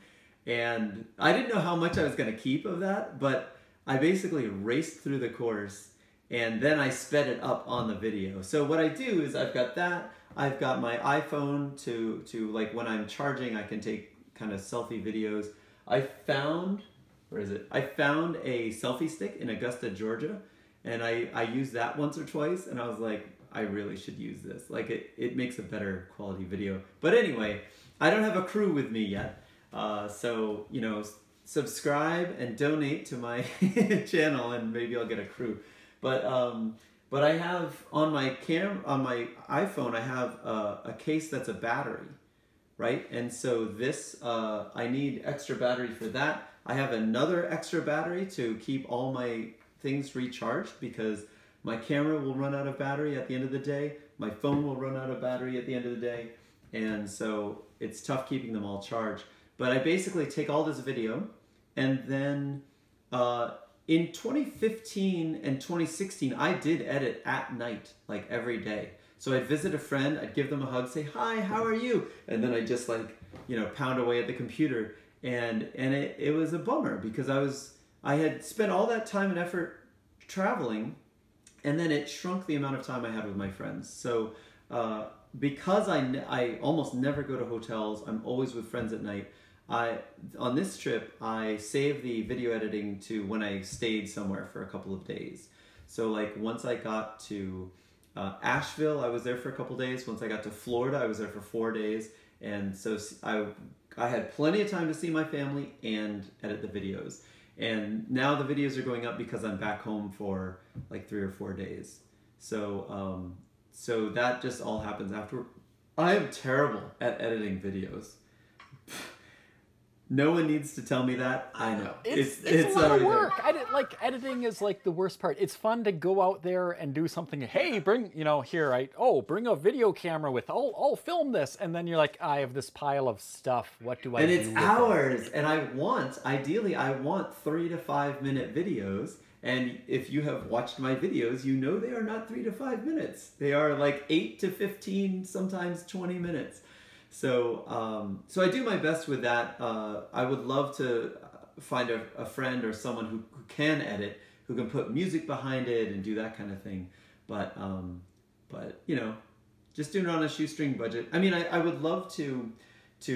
And I didn't know how much I was going to keep of that, but I basically raced through the course and then I sped it up on the video. So what I do is I've got that, I've got my iPhone to like when I'm charging, I can take kind of selfie videos. I found a selfie stick in Augusta, Georgia, and I used that once or twice, and I was like, I really should use this. Like it makes a better quality video. But anyway, I don't have a crew with me yet. So, you know, subscribe and donate to my channel and maybe I'll get a crew. But I have on my iPhone, I have a case that's a battery, right? And so this, I need extra battery for that. I have another extra battery to keep all my things recharged because my camera will run out of battery at the end of the day. My phone will run out of battery at the end of the day. And so it's tough keeping them all charged. But I basically take all this video and then in 2015 and 2016, I did edit at night, like every day. So I'd visit a friend, I'd give them a hug, say, hi, how are you? And then I'd just like, you know, pound away at the computer. And it was a bummer because I had spent all that time and effort traveling, and then it shrunk the amount of time I had with my friends. So because I almost never go to hotels, I'm always with friends at night. On this trip, I saved the video editing to when I stayed somewhere for a couple of days. So like once I got to Asheville, I was there for a couple of days. Once I got to Florida, I was there for 4 days. And so I had plenty of time to see my family and edit the videos. And now the videos are going up because I'm back home for like 3 or 4 days. So, so that just all happens after. I am terrible at editing videos. No one needs to tell me that. I know. It's a lot of work. Editing is like the worst part. It's fun to go out there and do something. Hey, bring, you know, bring a video camera with, I'll film this. And then you're like, I have this pile of stuff. What do I do? And it's hours. And ideally, I want 3 to 5 minute videos. And if you have watched my videos, you know they are not 3 to 5 minutes. They are like 8 to 15, sometimes 20 minutes. So, so I do my best with that. I would love to find a friend or someone who can edit, who can put music behind it and do that kind of thing. But you know, just doing it on a shoestring budget. I mean, I would love to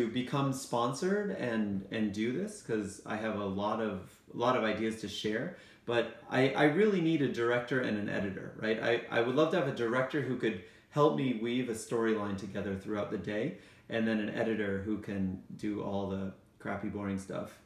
become sponsored and do this because I have a lot of ideas to share. But I really need a director and an editor, right? I would love to have a director who could help me weave a storyline together throughout the day, and then an editor who can do all the crappy, boring stuff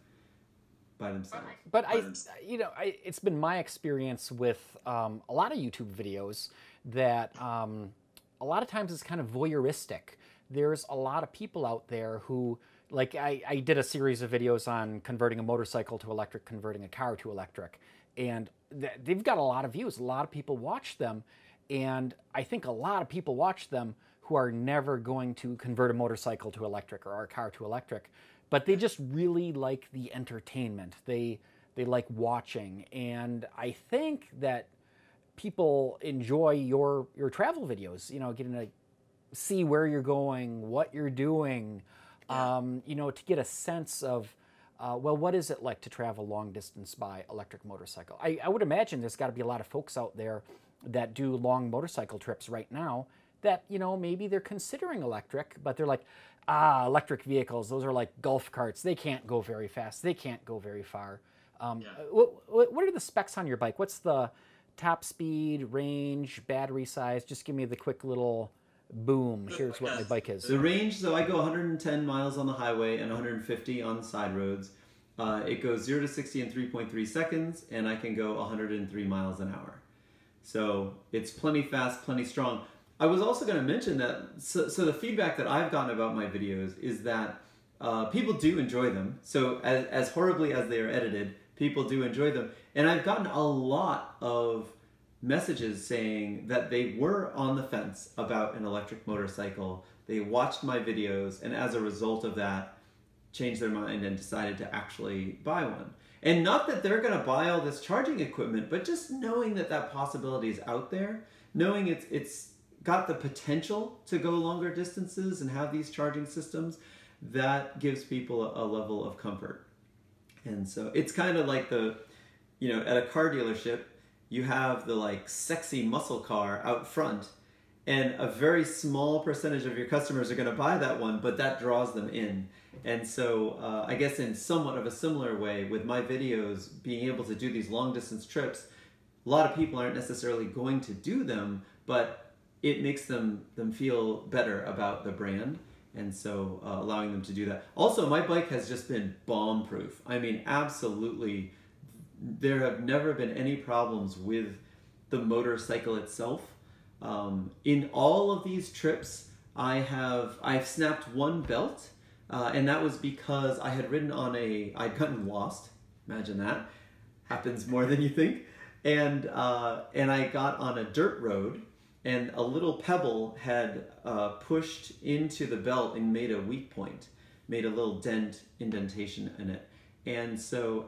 by themselves. But it's been my experience with a lot of YouTube videos that a lot of times it's kind of voyeuristic. there's a lot of people out there who, like I did a series of videos on converting a motorcycle to electric, converting a car to electric, and they've got a lot of views. A lot of people watch them, and I think a lot of people watch them who are never going to convert a motorcycle to electric or a car to electric, but they just really like the entertainment. They like watching, and I think that people enjoy your travel videos, you know, getting to see where you're going, what you're doing, you know, to get a sense of, well, what is it like to travel long distance by electric motorcycle? I would imagine there's got to be a lot of folks out there that do long motorcycle trips right now that, you know, maybe they're considering electric, but they're like, electric vehicles, those are like golf carts. They can't go very fast. They can't go very far. What are the specs on your bike? What's the top speed, range, battery size? Just give me the quick little boom. Here's what my bike is. The range, so I go 110 miles on the highway and 150 on side roads. It goes 0 to 60 in 3.3 seconds, and I can go 103 miles an hour. So it's plenty fast, plenty strong. I was also going to mention that, so the feedback that I've gotten about my videos is that people do enjoy them. So as horribly as they are edited, people do enjoy them. And I've gotten a lot of messages saying that they were on the fence about an electric motorcycle. They watched my videos, and as a result of that, changed their mind and decided to actually buy one. And not that they're going to buy all this charging equipment, but just knowing that that possibility is out there, knowing it's got the potential to go longer distances and have these charging systems, that gives people a level of comfort. And so it's kind of like the, you know, at a car dealership, you have the like sexy muscle car out front, and a very small percentage of your customers are going to buy that one, but that draws them in. And so I guess in somewhat of a similar way with my videos, being able to do these long distance trips, a lot of people aren't necessarily going to do them, but it makes them feel better about the brand. And so allowing them to do that. Also, my bike has just been bomb proof. I mean, absolutely. There have never been any problems with the motorcycle itself. In all of these trips, I've snapped one belt, and that was because I had ridden on I'd gotten lost. Imagine that. Happens more than you think. And I got on a dirt road, and a little pebble had pushed into the belt and made a weak point, made a little indentation in it. And so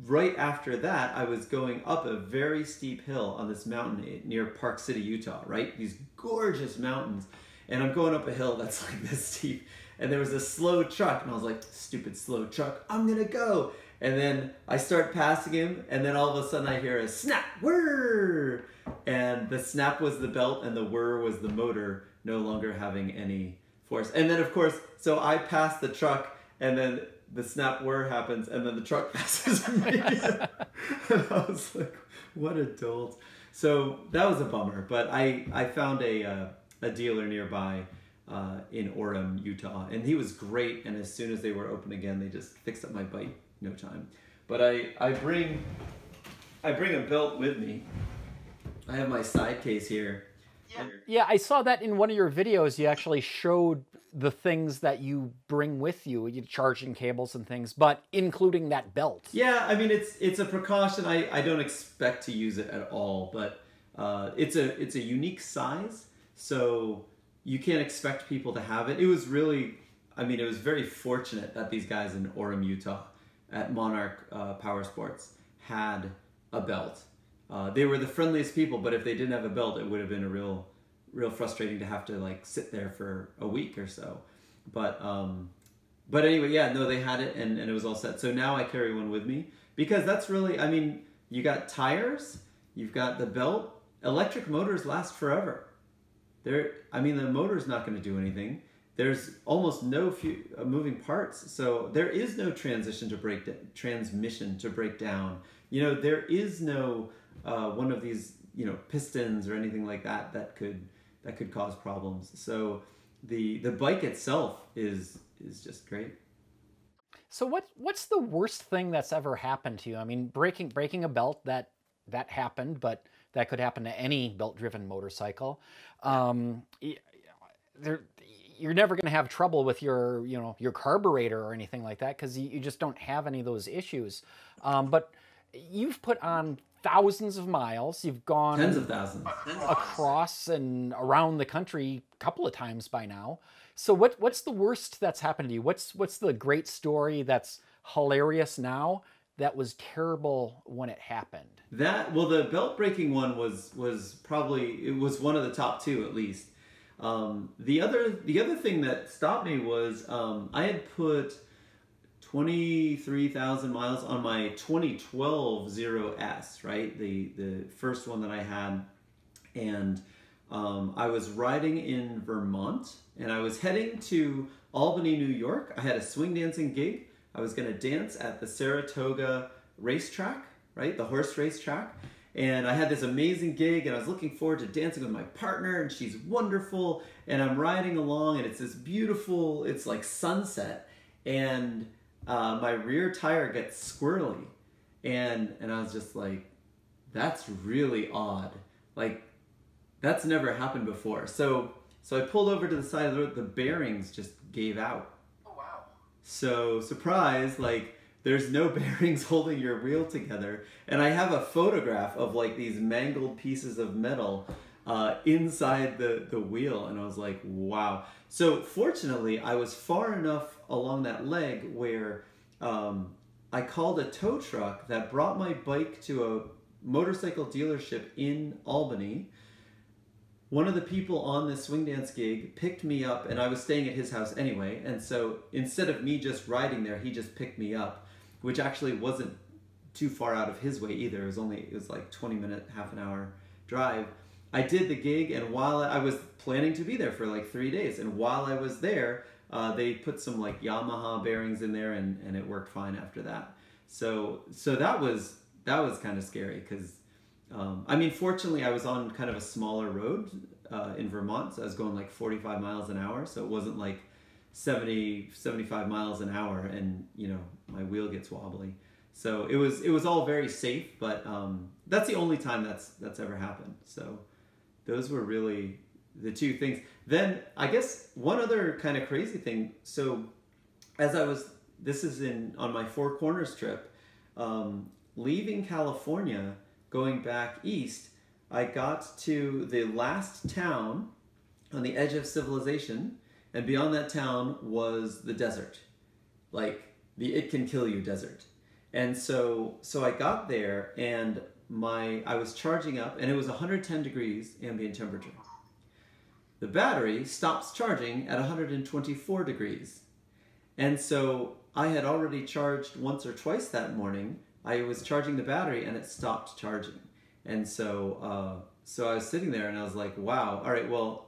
right after that, I was going up a very steep hill on this mountain near Park City, Utah, right? These gorgeous mountains. And I'm going up a hill that's like this steep. And there was a slow truck, and I was like, stupid slow truck, I'm gonna go. And then I start passing him, and then all of a sudden I hear a snap, whirr! And the snap was the belt, and the whir was the motor no longer having any force. And then, of course, so I pass the truck, and then the snap whir happens, and then the truck passes me. And I was like, what a dolt. So that was a bummer, but I found a dealer nearby in Orem, Utah, and he was great, and as soon as they were open again, they just fixed up my bike, no time. But I bring a belt with me. I have my side case here. Yeah, I saw that in one of your videos. You actually showed the things that you bring with you, charging cables and things, but including that belt. Yeah, I mean, it's a precaution. I don't expect to use it at all, but it's a unique size, so you can't expect people to have it. It was really, I mean, it was very fortunate that these guys in Orem, Utah, at Monarch Power Sports had a belt. They were the friendliest people, but if they didn't have a belt, it would have been a real frustrating to have to like sit there for a week or so. But anyway, yeah, no, they had it, and it was all set. So now I carry one with me, because that's really, I mean, you got tires, you've got the belt. Electric motors last forever. I mean, the motor's not going to do anything. There's almost no moving parts, so there is no transmission to break down. You know, there is no one of these, you know, pistons or anything like that could cause problems. So the bike itself is just great. So what's the worst thing that's ever happened to you? I mean, breaking a belt, that happened, but that could happen to any belt-driven motorcycle. you're never going to have trouble with your, your carburetor or anything like that because you just don't have any of those issues. But you've put on thousands of miles. You've gone tens of thousands across and around the country a couple of times by now. So what's the worst that's happened to you? What's the great story that's hilarious now that was terrible when it happened? Well, the belt breaking one was probably, it was one of the top two at least. The other thing that stopped me was I had put 23,000 miles on my 2012 Zero S, right? The first one that I had, and I was riding in Vermont, and I was heading to Albany, New York. I had a swing dancing gig. I was going to dance at the Saratoga racetrack, right? The horse racetrack. And I had this amazing gig, and I was looking forward to dancing with my partner, and she's wonderful. And I'm riding along, and it's this beautiful, it's like sunset. And my rear tire gets squirrely. And I was just like, that's really odd. Like, that's never happened before. So I pulled over to the side of the road, the bearings just gave out. So, surprise, like, there's no bearings holding your wheel together. And I have a photograph of, like, these mangled pieces of metal inside the wheel. And I was like, wow. So, fortunately, I was far enough along that leg where I called a tow truck that brought my bike to a motorcycle dealership in Albany. One of the people on this swing dance gig picked me up, and I was staying at his house anyway, and so instead of me just riding there, he just picked me up, which actually wasn't too far out of his way either. It was like 20-minute, half an hour drive. I did the gig, and while I was planning to be there for like 3 days, and while I was there, they put some like Yamaha bearings in there, and it worked fine after that. So that was kind of scary because I mean, fortunately, I was on kind of a smaller road in Vermont, so I was going like 45 miles an hour, so it wasn't like 70, 75 miles an hour, and my wheel gets wobbly. So it was all very safe, but that's the only time that's ever happened. So those were really the two things. Then I guess one other kind of crazy thing. So this is on my Four Corners trip, leaving California. Going back east, I got to the last town on the edge of civilization, and beyond that town was the desert, like the "it can kill you" desert. And so I got there, and I was charging up, and it was 110 degrees ambient temperature. The battery stops charging at 124 degrees, and so I had already charged once or twice that morning. I was charging the battery and it stopped charging. And so I was sitting there and I was like, wow, all right, well,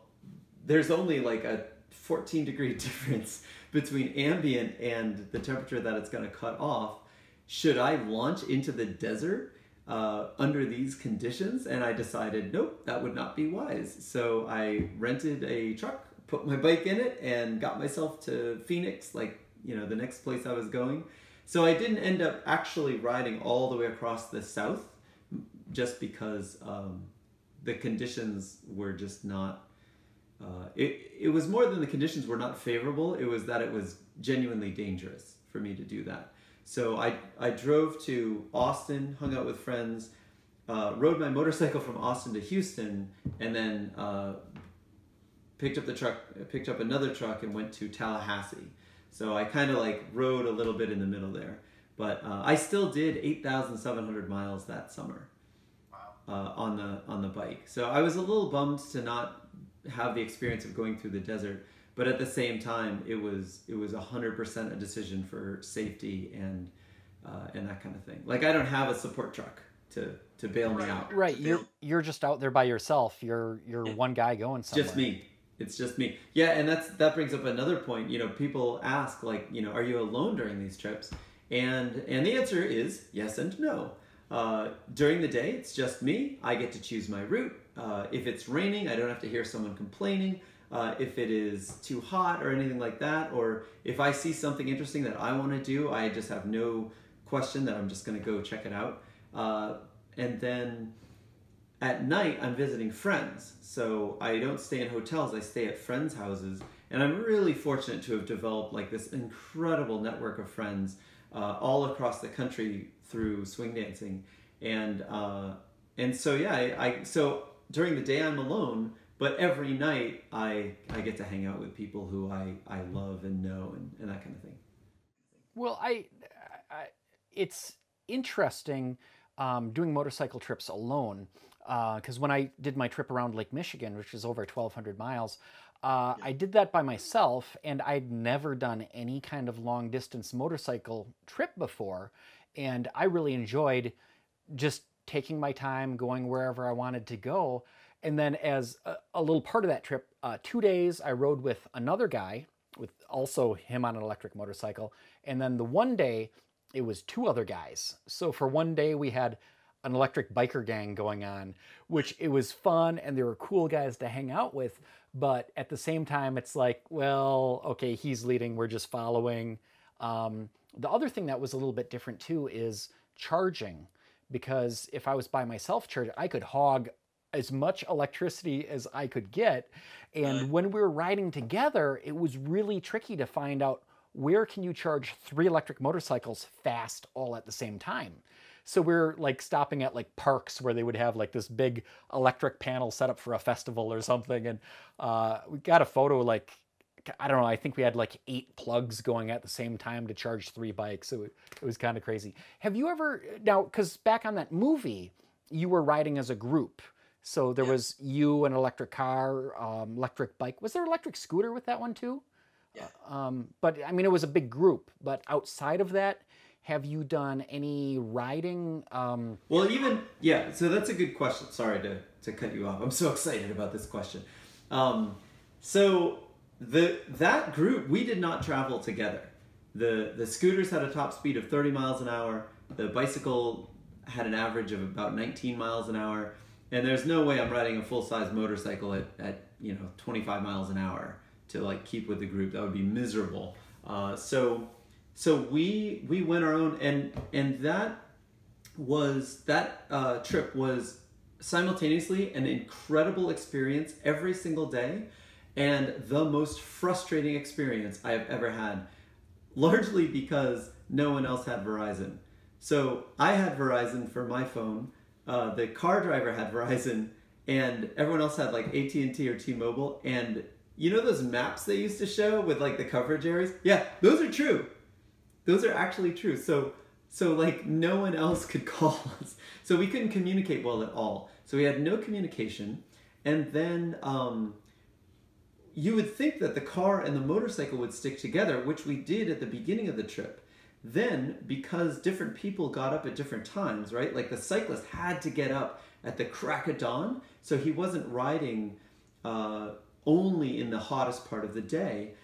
there's only like a 14-degree difference between ambient and the temperature that it's going to cut off. Should I launch into the desert under these conditions? And I decided, nope, that would not be wise. So I rented a truck, put my bike in it, and got myself to Phoenix, like, the next place I was going. So I didn't end up actually riding all the way across the south just because the conditions were just not, it was more than the conditions were not favorable, it was that it was genuinely dangerous for me to do that. So I drove to Austin, hung out with friends, rode my motorcycle from Austin to Houston, and then picked up another truck and went to Tallahassee. So I kind of like rode a little bit in the middle there, but I still did 8,700 miles that summer on the bike. So I was a little bummed to not have the experience of going through the desert, but at the same time, it was 100% a decision for safety and that kind of thing. Like, I don't have a support truck to bail me out. Right, you're just out there by yourself. You're one guy going somewhere. Just me. It's just me. Yeah, and that brings up another point. People ask, like, are you alone during these trips? And the answer is yes and no. During the day, it's just me. I get to choose my route. If it's raining, I don't have to hear someone complaining. If it is too hot or anything like that, or if I see something interesting that I want to do, I just have no question that I'm just going to go check it out. And then at night, I'm visiting friends. So I don't stay in hotels, I stay at friends' houses. And I'm really fortunate to have developed like this incredible network of friends all across the country through swing dancing. And so yeah, so during the day I'm alone, but every night I get to hang out with people who I love and know and that kind of thing. Well, it's interesting doing motorcycle trips alone, because when I did my trip around Lake Michigan, which is over 1,200 miles, I did that by myself, and I'd never done any kind of long distance motorcycle trip before. And I really enjoyed just taking my time, going wherever I wanted to go. And then as a little part of that trip, 2 days I rode with another guy, with also him on an electric motorcycle. And then the one day it was 2 other guys. So for one day we had an electric biker gang going on, which it was fun and they were cool guys to hang out with. But at the same time, it's like, well, okay, he's leading, we're just following. The other thing that was a little bit different too is charging, because if I was by myself charging, I could hog as much electricity as I could get. And when we were riding together, it was really tricky to find out where can you charge 3 electric motorcycles fast all at the same time. So we're like stopping at like parks where they would have like this big electric panel set up for a festival or something. And we got a photo, like, I don't know, I think we had like 8 plugs going at the same time to charge 3 bikes. So it was kind of crazy. Have you ever, now, because back on that movie, you were riding as a group. So there was you, an electric car, electric bike. Was there an electric scooter with that one too? Yeah. But I mean, it was a big group. But outside of that, have you done any riding? Well, yeah, so that's a good question. Sorry to cut you off. I'm so excited about this question. So that group, we did not travel together. The scooters had a top speed of 30 miles an hour. The bicycle had an average of about 19 miles an hour. And there's no way I'm riding a full-size motorcycle at 25 miles an hour to like keep with the group. That would be miserable. So we went our own, and that trip was simultaneously an incredible experience every single day, and the most frustrating experience I have ever had, largely because no one else had Verizon. So I had Verizon for my phone, the car driver had Verizon, and everyone else had like AT&T or T-Mobile, and you know those maps they used to show with like the coverage areas? Yeah, those are true. Those are actually true. So like no one else could call us. So we couldn't communicate well at all. So we had no communication. And then you would think that the car and the motorcycle would stick together, which we did at the beginning of the trip. Then, because different people got up at different times, right? Like the cyclist had to get up at the crack of dawn. So he wasn't riding only in the hottest part of the day.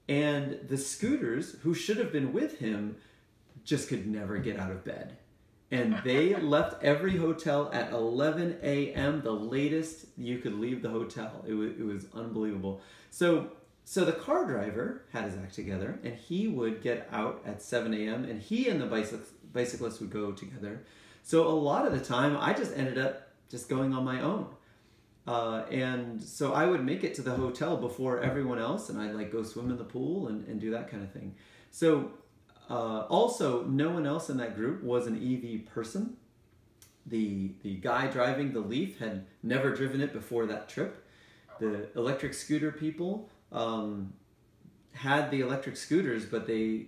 And the scooters, who should have been with him, just could never get out of bed. And they left every hotel at 11 a.m., the latest you could leave the hotel. It was unbelievable. So the car driver had his act together, and he would get out at 7 a.m., and he and the bicyclist would go together. So a lot of the time, I just ended up just going on my own. And so I would make it to the hotel before everyone else, and I'd like go swim in the pool and do that kind of thing. So also, no one else in that group was an EV person. The guy driving the Leaf had never driven it before that trip. The electric scooter people had the electric scooters, but they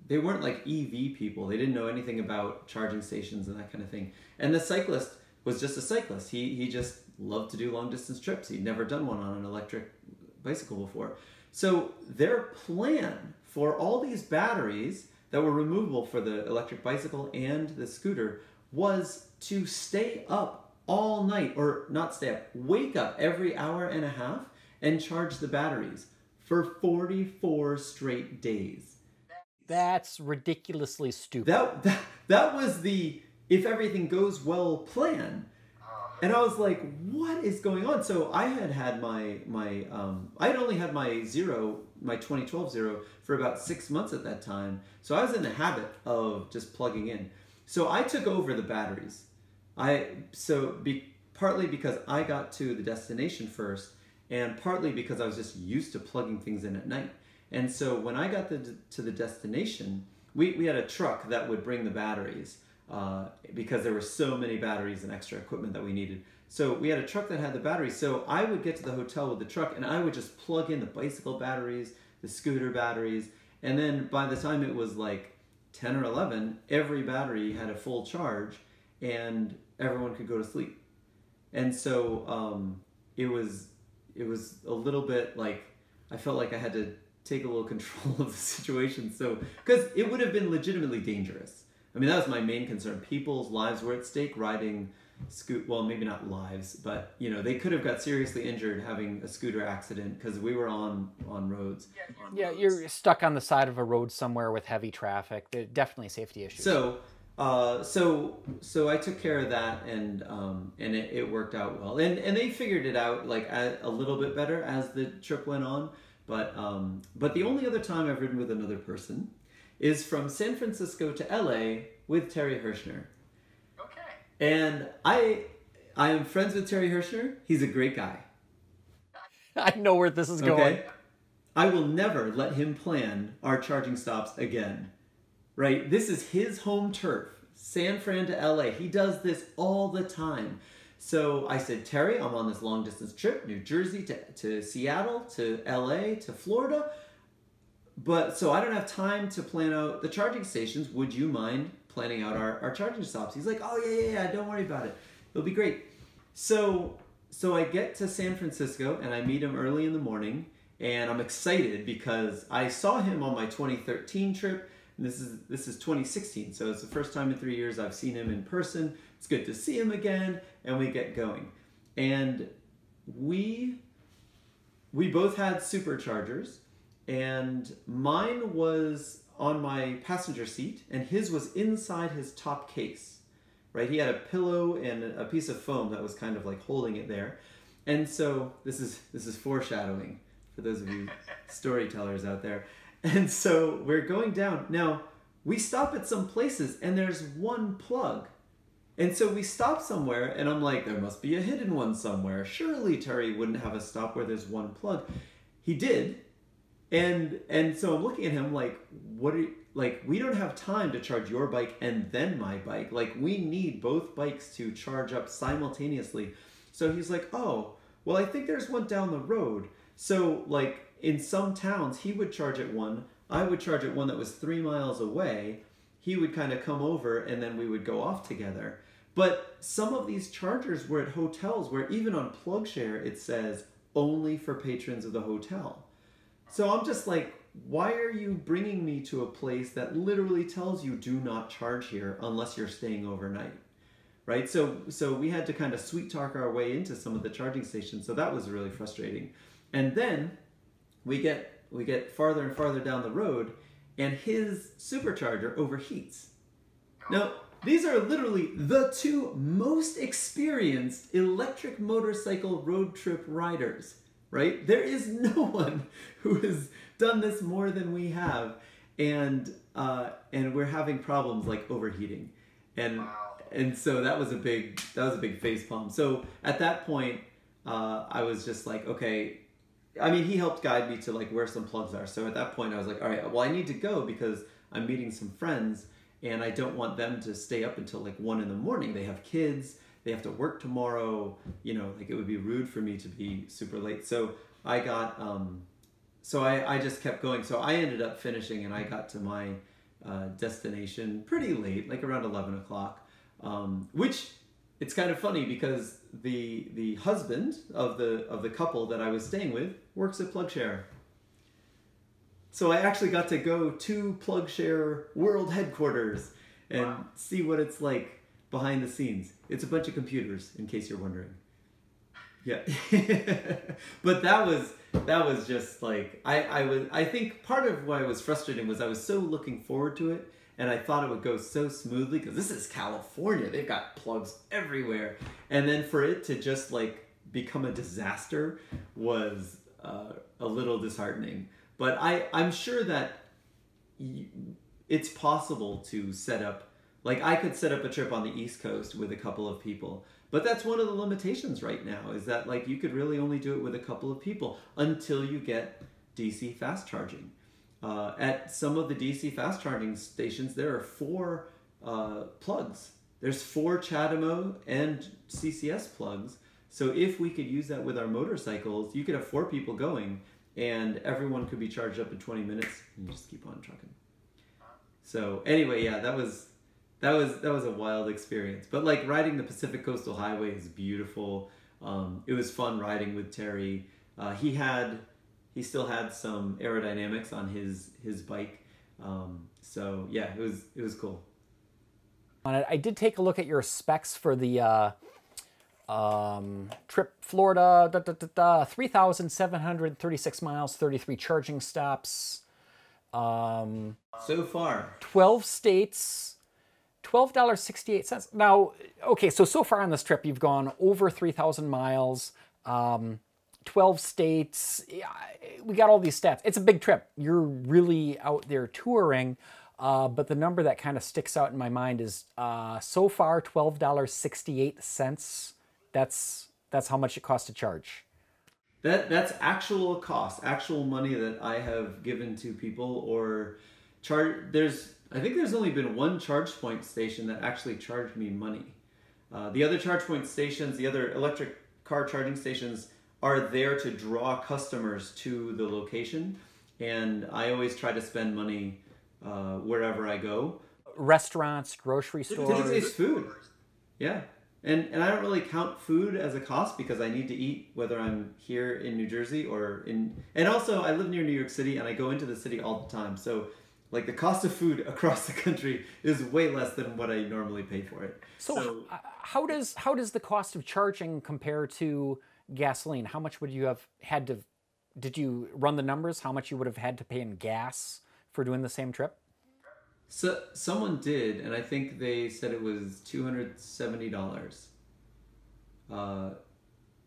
weren't like EV people. They didn't know anything about charging stations and that kind of thing. And the cyclist was just a cyclist. He just loved to do long distance trips. He'd never done one on an electric bicycle before. So their plan for all these batteries that were removable for the electric bicycle and the scooter was to stay up all night, or not stay up, wake up every hour and a half and charge the batteries for 44 straight days. That's ridiculously stupid. That was the if everything goes well plan. And I was like, what is going on? So I had my I had only had my 2012 Zero for about 6 months at that time. So I was in the habit of just plugging in. So I took over the batteries. Partly because I got to the destination first, and partly because I was just used to plugging things in at night. And so when I got to the destination, we had a truck that would bring the batteries because there were so many batteries and extra equipment that we needed. So we had a truck that had the batteries. So I would get to the hotel with the truck and I would just plug in the bicycle batteries, the scooter batteries, and then by the time it was like 10 or 11, every battery had a full charge and everyone could go to sleep. And so it was a little bit like, I felt like I had to take a little control of the situation. So, because it would have been legitimately dangerous. I mean, that was my main concern. People's lives were at stake riding well, maybe not lives, but you know, they could have got seriously injured having a scooter accident because we were on roads. Yeah, you're stuck on the side of a road somewhere with heavy traffic. There's definitely safety issues. So I took care of that, and it worked out well. And they figured it out like a little bit better as the trip went on. But the only other time I've ridden with another person is from San Francisco to LA with Terry Hirschner. And I am friends with Terry Hirschner. He's a great guy. I know where this is going. Okay? I will never let him plan our charging stops again. Right? This is his home turf. San Fran to LA. He does this all the time. So I said, Terry, I'm on this long distance trip, New Jersey to Seattle, to LA, to Florida. But so I don't have time to plan out the charging stations. Would you mind planning out our charging stops? He's like, oh yeah, don't worry about it. It'll be great. So I get to San Francisco and I meet him early in the morning, and I'm excited because I saw him on my 2013 trip. And this is 2016, so it's the first time in 3 years I've seen him in person. It's good to see him again, and we get going. And we both had superchargers, and mine was on my passenger seat, and his was inside his top case, right? He had a pillow and a piece of foam that was kind of like holding it there. And so this is foreshadowing for those of you storytellers out there. And so we're going down. Now, we stop at some places and there's one plug. And so we stop somewhere and I'm like, there must be a hidden one somewhere. Surely Terry wouldn't have us stop where there's one plug. He did. And so I'm looking at him like, we don't have time to charge your bike and then my bike. Like, we need both bikes to charge up simultaneously. So he's like, oh, well, I think there's one down the road. So like in some towns, he would charge at one, I would charge at one that was 3 miles away. He would kind of come over and then we would go off together. But some of these chargers were at hotels where even on PlugShare, it says only for patrons of the hotel. So I'm just like, why are you bringing me to a place that literally tells you do not charge here unless you're staying overnight, right? So we had to kind of sweet talk our way into some of the charging stations. So that was really frustrating. And then we get farther and farther down the road and his supercharger overheats. Now, these are literally the two most experienced electric motorcycle road trip riders, right? There is no one who has done this more than we have, and we're having problems like overheating, and so that was a big facepalm. So at that point, I was just like, okay. I mean, he helped guide me to like where some plugs are. So at that point, I was like, all right, well, I need to go because I'm meeting some friends, and I don't want them to stay up until like 1 in the morning. They have kids. They have to work tomorrow. You know, like it would be rude for me to be super late. So I got, I just kept going. So I ended up finishing and I got to my destination pretty late, like around 11 o'clock, which it's kind of funny because the husband of the couple that I was staying with works at PlugShare. So I actually got to go to PlugShare World Headquarters and see what it's like behind the scenes. It's a bunch of computers, in case you're wondering. Yeah. But that was just like, I think part of why I was frustrated was I was so looking forward to it, and I thought it would go so smoothly because this is California. They've got plugs everywhere. And then for it to just like become a disaster was a little disheartening. But I'm sure that it's possible to set up Like I could set up a trip on the East Coast with a couple of people, but that's one of the limitations right now, is that like you could really only do it with a couple of people until you get DC fast charging. At some of the DC fast charging stations, there are 4 plugs. There's 4 CHAdeMO and CCS plugs. So if we could use that with our motorcycles, you could have 4 people going, and everyone could be charged up in 20 minutes, and you just keep on trucking. So anyway, yeah, that was a wild experience. But like riding the Pacific Coastal Highway is beautiful. It was fun riding with Terry. He still had some aerodynamics on his bike. So yeah, it was cool. I did take a look at your specs for the trip Florida, 3,736 miles, 33 charging stops. So far. 12 states, $12.68. Now, okay, so far on this trip, you've gone over 3,000 miles, 12 states. We got all these stats. It's a big trip. You're really out there touring. But the number that kind of sticks out in my mind is so far $12.68. That's how much it costs to charge. That's actual cost, actual money that I have given to people or charge. I think there's only been one charge point station that actually charged me money. The other charge point stations, the other electric car charging stations, are there to draw customers to the location, and I always try to spend money wherever I go. Restaurants, grocery stores. Typically it's food. Yeah. And I don't really count food as a cost because I need to eat whether I'm here in New Jersey or in... And also I live near New York City and I go into the city all the time. So like the cost of food across the country is way less than what I normally pay for it. So how does the cost of charging compare to gasoline? How much would you have had to... Did you run the numbers? How much you would have had to pay in gas for doing the same trip? So someone did, and I think they said it was $270,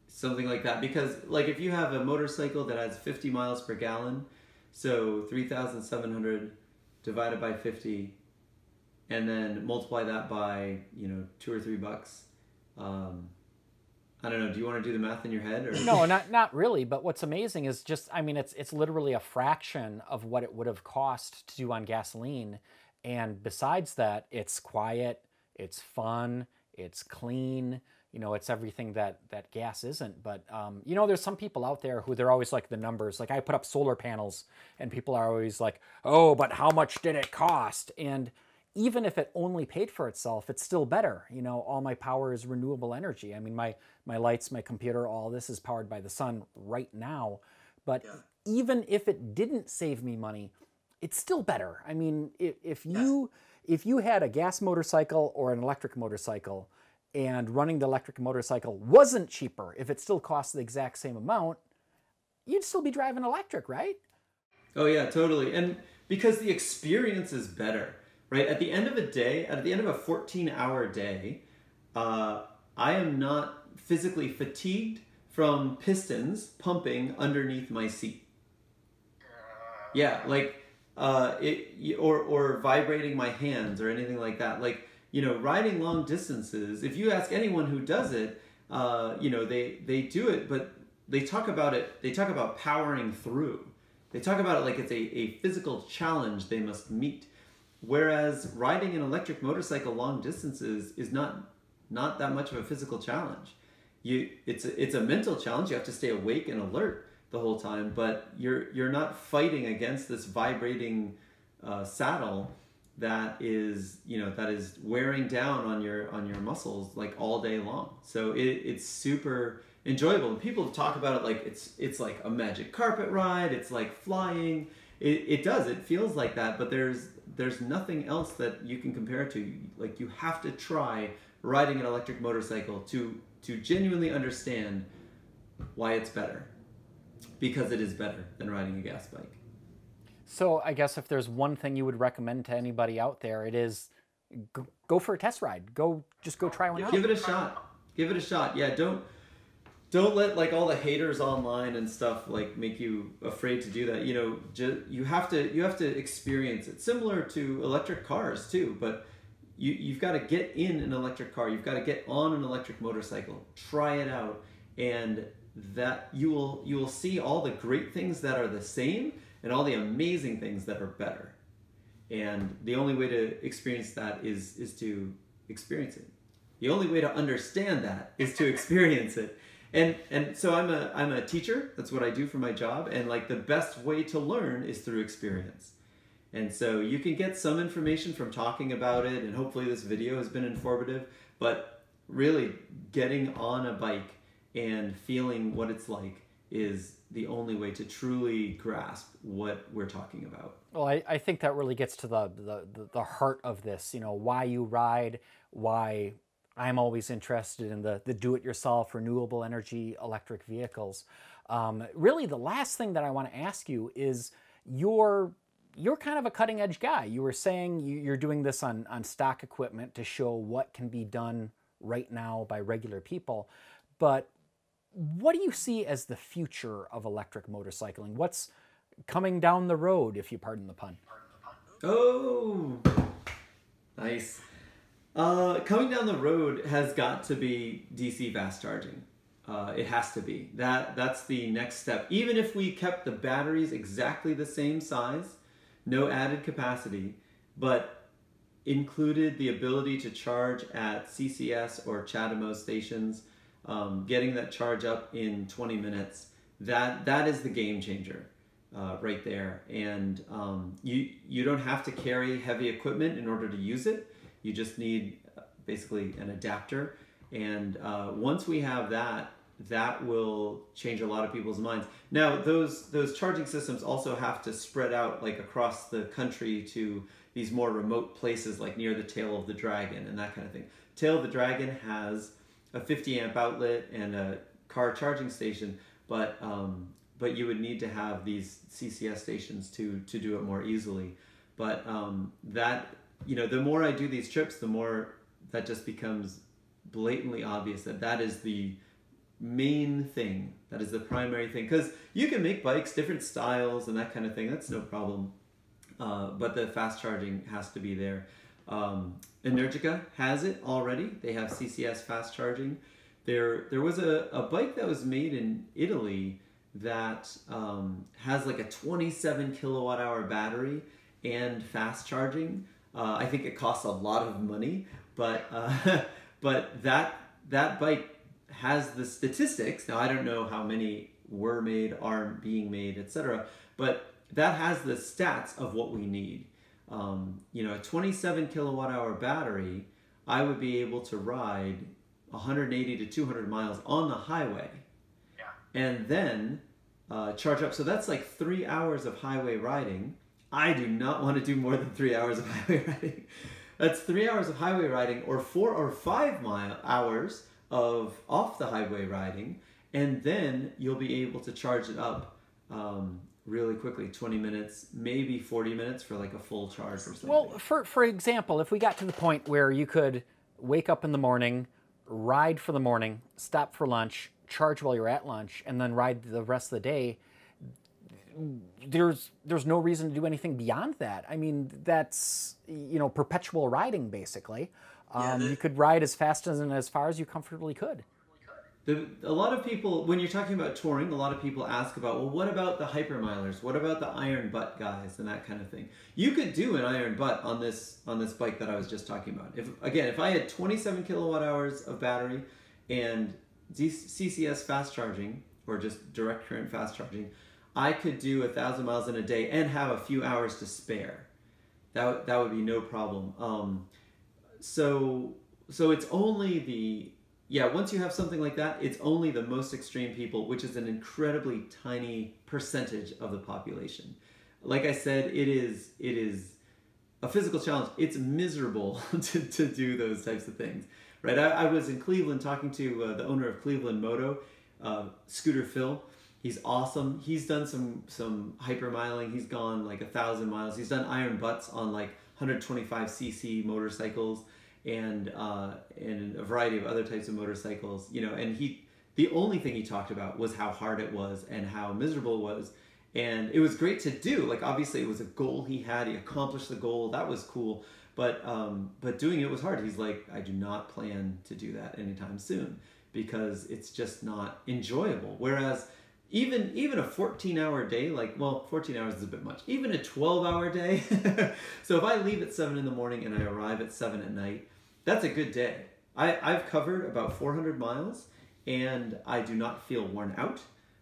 something like that. Because like if you have a motorcycle that has 50 miles per gallon, so 3,700 divided by 50, and then multiply that by $2 or $3. I don't know. Do you want to do the math in your head? Or? No, not really. But what's amazing is just, I mean, it's literally a fraction of what it would have cost to do on gasoline. And besides that, it's quiet, it's fun, it's clean, it's everything that gas isn't. But, there's some people out there who they're always like the numbers. Like I put up solar panels and people are always like, oh, but how much did it cost? And even if it only paid for itself, it's still better. All my power is renewable energy. I mean, my lights, my computer, all this is powered by the sun right now. But even if it didn't save me money, it's still better. I mean, if you had a gas motorcycle or an electric motorcycle and running the electric motorcycle wasn't cheaper, if it still costs the exact same amount, you'd still be driving electric, right? Oh yeah, totally. And because the experience is better, right? At the end of a day, at the end of a 14-hour day, I am not physically fatigued from pistons pumping underneath my seat. Yeah, like... or vibrating my hands or anything like that. Like, riding long distances, if you ask anyone who does it, they do it, but they talk about powering through. They talk about it like it's a physical challenge they must meet. Whereas riding an electric motorcycle long distances is not that much of a physical challenge. It's a mental challenge. You have to stay awake and alert the whole time, but you're not fighting against this vibrating saddle that is wearing down on your muscles like all day long. So it's super enjoyable. And people talk about it like it's like a magic carpet ride. It's like flying. It feels like that, but there's nothing else that you can compare it to. Like you have to try riding an electric motorcycle to genuinely understand why it's better. Because it is better than riding a gas bike. So I guess if there's one thing you would recommend to anybody out there, it is go for a test ride. Just go try one out. Give it a shot. Give it a shot. Yeah, don't let like all the haters online and stuff like make you afraid to do that. You have to experience it. Similar to electric cars too, but you've got to get in an electric car. You've got to get on an electric motorcycle. Try it out, and that you will see all the great things that are the same and all the amazing things that are better. And the only way to experience that is to experience it. The only way to understand that is to experience it. And so I'm a teacher. That's what I do for my job. And like the best way to learn is through experience. And so you can get some information from talking about it, and hopefully this video has been informative, but really getting on a bike and feeling what it's like is the only way to truly grasp what we're talking about. Well, I think that really gets to the heart of this, you know, why you ride, why I'm always interested in the do-it-yourself renewable energy electric vehicles. Really, the last thing that I want to ask you is you're kind of a cutting-edge guy. You were saying you're doing this on stock equipment to show what can be done right now by regular people. But what do you see as the future of electric motorcycling? What's coming down the road, if you pardon the pun? Oh, nice. Coming down the road has got to be DC fast charging. It has to be. That's the next step. Even if we kept the batteries exactly the same size, no added capacity, but included the ability to charge at CCS or CHAdeMO stations, getting that charge up in 20 minutes, that is the game changer right there. And you don't have to carry heavy equipment in order to use it. You just need basically an adapter. And once we have that, that will change a lot of people's minds. Now, those charging systems also have to spread out like across the country to these more remote places, like near the Tail of the Dragon and that kind of thing. Tail of the Dragon has a 50 amp outlet and a car charging station, but you would need to have these CCS stations to do it more easily. But that, you know, the more I do these trips, the more that just becomes blatantly obvious that is the main thing. That is the primary thing. Because you can make bikes, different styles and that kind of thing. That's no problem. But the fast charging has to be there. Energica has it already. They have CCS fast charging. There was a bike that was made in Italy that has like a 27 kilowatt hour battery and fast charging. I think it costs a lot of money, but that bike has the statistics. Now, I don't know how many were made, are being made, etc. But that has the stats of what we need. You know, a 27 kilowatt hour battery, I would be able to ride 180 to 200 miles on the highway. Yeah. And then charge up. So that's like 3 hours of highway riding. I do not want to do more than 3 hours of highway riding. That's 3 hours of highway riding, or 4 or 5 hours of off the highway riding, and then you'll be able to charge it up really quickly, 20 minutes, maybe 40 minutes for like a full charge or something. Well, for example, if we got to the point where you could wake up in the morning, ride for the morning, stop for lunch, charge while you're at lunch, and then ride the rest of the day, there's no reason to do anything beyond that. I mean, that's, you know, perpetual riding, basically. You could ride as fast and as far as you comfortably could. A lot of people, when you're talking about touring, a lot of people ask about, well, what about the hypermilers? What about the iron butt guys and that kind of thing? You could do an iron butt on this bike that I was just talking about. If I had 27 kilowatt hours of battery and CCS fast charging, or just direct current fast charging, I could do 1,000 miles in a day and have a few hours to spare. That would be no problem. So it's only once you have something like that, it's only the most extreme people, which is an incredibly tiny percentage of the population. Like I said, it is a physical challenge. It's miserable to do those types of things, right? I was in Cleveland talking to the owner of Cleveland Moto, Scooter Phil. He's awesome. He's done some hypermiling. He's gone like 1,000 miles. He's done iron butts on like 125cc motorcycles and a variety of other types of motorcycles. You know, and the only thing he talked about was how hard it was and how miserable it was. And it was great to do. Like, obviously it was a goal he had. He accomplished the goal. That was cool. But doing it was hard. He's like, I do not plan to do that anytime soon because it's just not enjoyable. Whereas even a 14-hour day, like, well, 14 hours is a bit much. Even a 12-hour day. So if I leave at 7 in the morning and I arrive at 7 at night, that's a good day. I've covered about 400 miles and I do not feel worn out.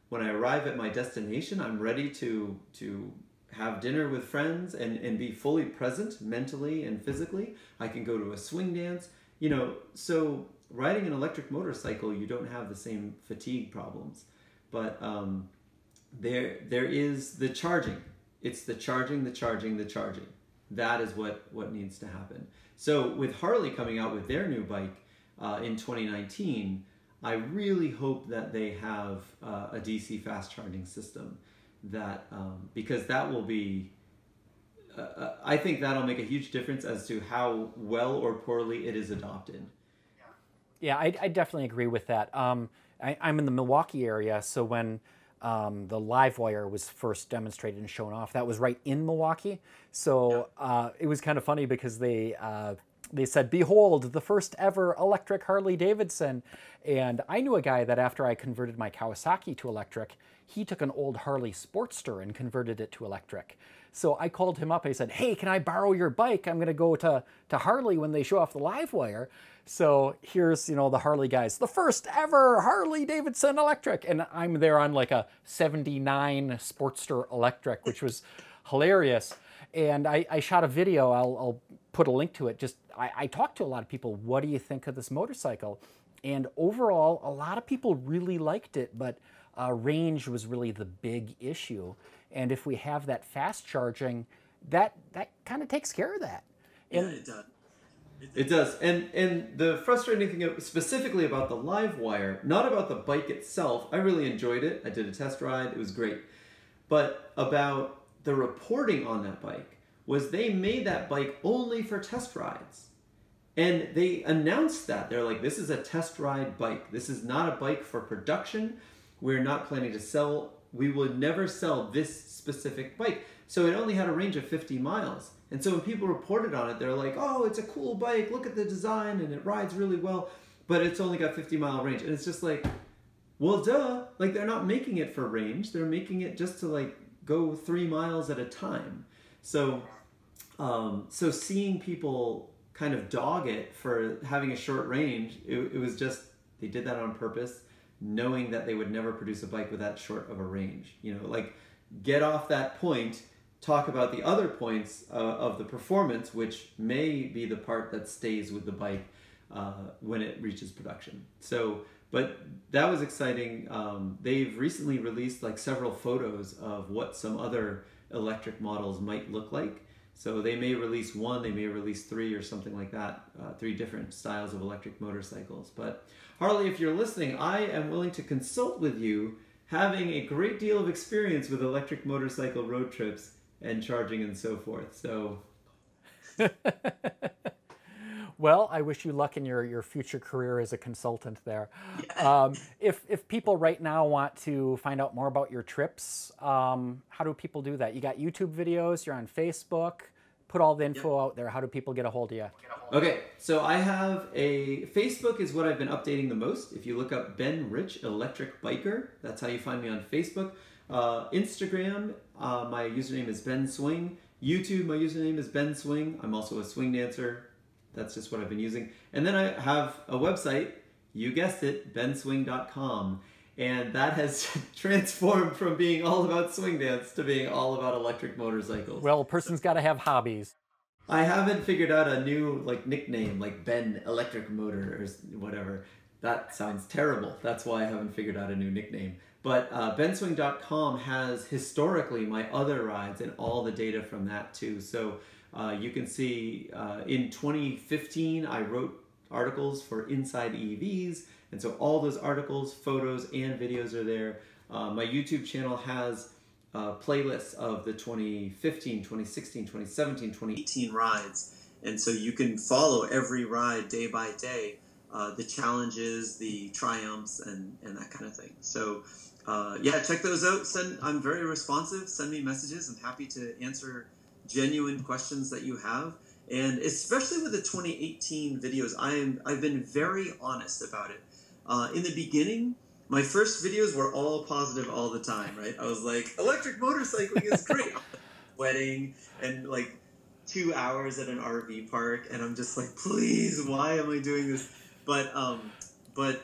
When I arrive at my destination, I'm ready to have dinner with friends and be fully present mentally and physically. I can go to a swing dance, you know. So riding an electric motorcycle, you don't have the same fatigue problems. But there is the charging. It's the charging. That is what needs to happen. So with Harley coming out with their new bike in 2019, I really hope that they have a DC fast charging system. That because that will be, I think that'll make a huge difference as to how well or poorly it is adopted. Yeah, I definitely agree with that. I'm in the Milwaukee area, so when the Livewire was first demonstrated and shown off, that was right in Milwaukee. So it was kind of funny because they said, "Behold, the first ever electric Harley Davidson." And I knew a guy that after I converted my Kawasaki to electric, he took an old Harley Sportster and converted it to electric. So I called him up and I said, "Hey, can I borrow your bike? I'm going to go to Harley when they show off the Livewire." So here's, you know, the Harley guys, the first ever Harley Davidson electric. And I'm there on like a 79 Sportster electric, which was hilarious. And I shot a video, I'll put a link to it. Just, I talked to a lot of people, what do you think of this motorcycle? And overall, a lot of people really liked it, but range was really the big issue. And if we have that fast charging, that kind of takes care of that. And, yeah, it does. It does. And the frustrating thing specifically about the Livewire, not about the bike itself, I really enjoyed it. I did a test ride. It was great. But about the reporting on that bike was they made that bike only for test rides. And they announced that. They're like, this is a test ride bike. This is not a bike for production. We're not planning to sell. We would never sell this specific bike. So it only had a range of 50 miles. And so when people reported on it, they're like, oh, it's a cool bike. Look at the design and it rides really well. But it's only got 50-mile range. And it's just like, well, duh. Like, they're not making it for range. They're making it just to like go 3 miles at a time. So, so seeing people kind of dog it for having a short range, it was just, they did that on purpose, knowing that they would never produce a bike with that short of a range. You know, like, get off that point, talk about the other points of the performance, which may be the part that stays with the bike when it reaches production. So, but that was exciting. They've recently released like several photos of what some other electric models might look like. So they may release 1, they may release 3 or something like that, 3 different styles of electric motorcycles. But Harley, if you're listening, I am willing to consult with you, having a great deal of experience with electric motorcycle road trips and charging and so forth. So, well, I wish you luck in your future career as a consultant there. If people right now want to find out more about your trips, how do people do that? You got YouTube videos, you're on Facebook. Put all the info out there. How do people get a hold of you? Okay, so I have a Facebook is what I've been updating the most. If you look up Ben Rich Electric Biker, that's how you find me on Facebook. Instagram, my username is Benswing. YouTube, my username is Benswing. I'm also a swing dancer. That's just what I've been using. And then I have a website, you guessed it, benswing.com. And that has transformed from being all about swing dance to being all about electric motorcycles. Well, a person's got to have hobbies. I haven't figured out a new like nickname, like Ben Electric Motor or whatever. That sounds terrible. That's why I haven't figured out a new nickname. But benswing.com has historically my other rides and all the data from that too. So you can see in 2015, I wrote articles for Inside EVs. And so all those articles, photos, and videos are there. My YouTube channel has playlists of the 2015, 2016, 2017, 2018 rides. And so you can follow every ride day by day, the challenges, the triumphs, and that kind of thing. So yeah, check those out. I'm very responsive. Send me messages. I'm happy to answer genuine questions that you have. And especially with the 2018 videos, I've been very honest about it. In the beginning, my first videos were all positive all the time, right? I was like, electric motorcycling is great. Sweating and like 2 hours at an RV park, and I'm just like, please, why am I doing this? But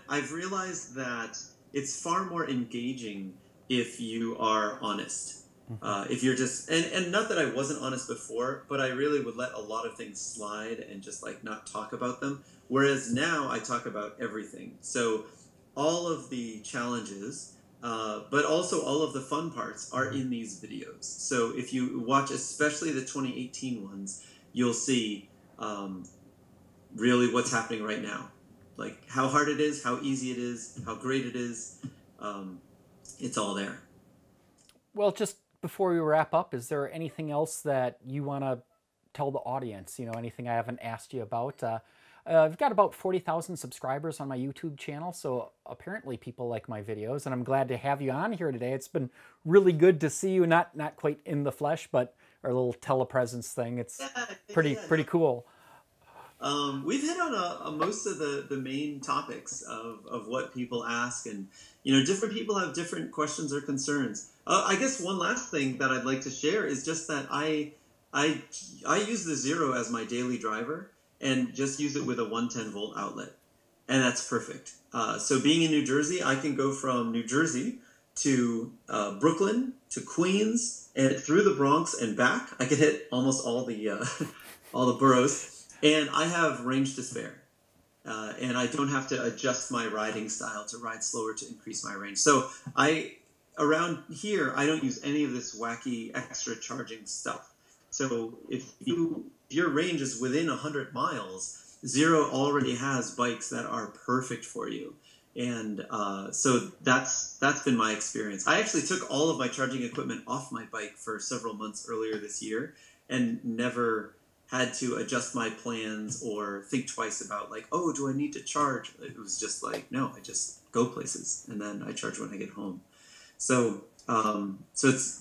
I've realized that it's far more engaging if you are honest. If you're just, and not that I wasn't honest before, but I really would let a lot of things slide and just like not talk about them. Whereas now I talk about everything. So all of the challenges, but also all of the fun parts are in these videos. So if you watch, especially the 2018 ones, you'll see really what's happening right now. Like how hard it is, how easy it is, how great it is. It's all there. Well, just before we wrap up, is there anything else that you want to tell the audience? You know, anything I haven't asked you about? I've got about 40,000 subscribers on my YouTube channel, so apparently people like my videos, and I'm glad to have you on here today. It's been really good to see you, not quite in the flesh, but our little telepresence thing. It's pretty cool. We've hit on most of the main topics of what people ask, and you know, different people have different questions or concerns. I guess one last thing that I'd like to share is just that I use the Zero as my daily driver and just use it with a 110-volt outlet, and that's perfect. So being in New Jersey, I can go from New Jersey to Brooklyn to Queens and through the Bronx and back. I could hit almost all the all the boroughs, and I have range to spare. And I don't have to adjust my riding style to ride slower to increase my range. So around here, I don't use any of this wacky extra charging stuff. So if your range is within 100 miles, Zero already has bikes that are perfect for you. And so that's been my experience. I actually took all of my charging equipment off my bike for several months earlier this year and never had to adjust my plans or think twice about like, oh, do I need to charge? It was just like, no, I just go places and then I charge when I get home. So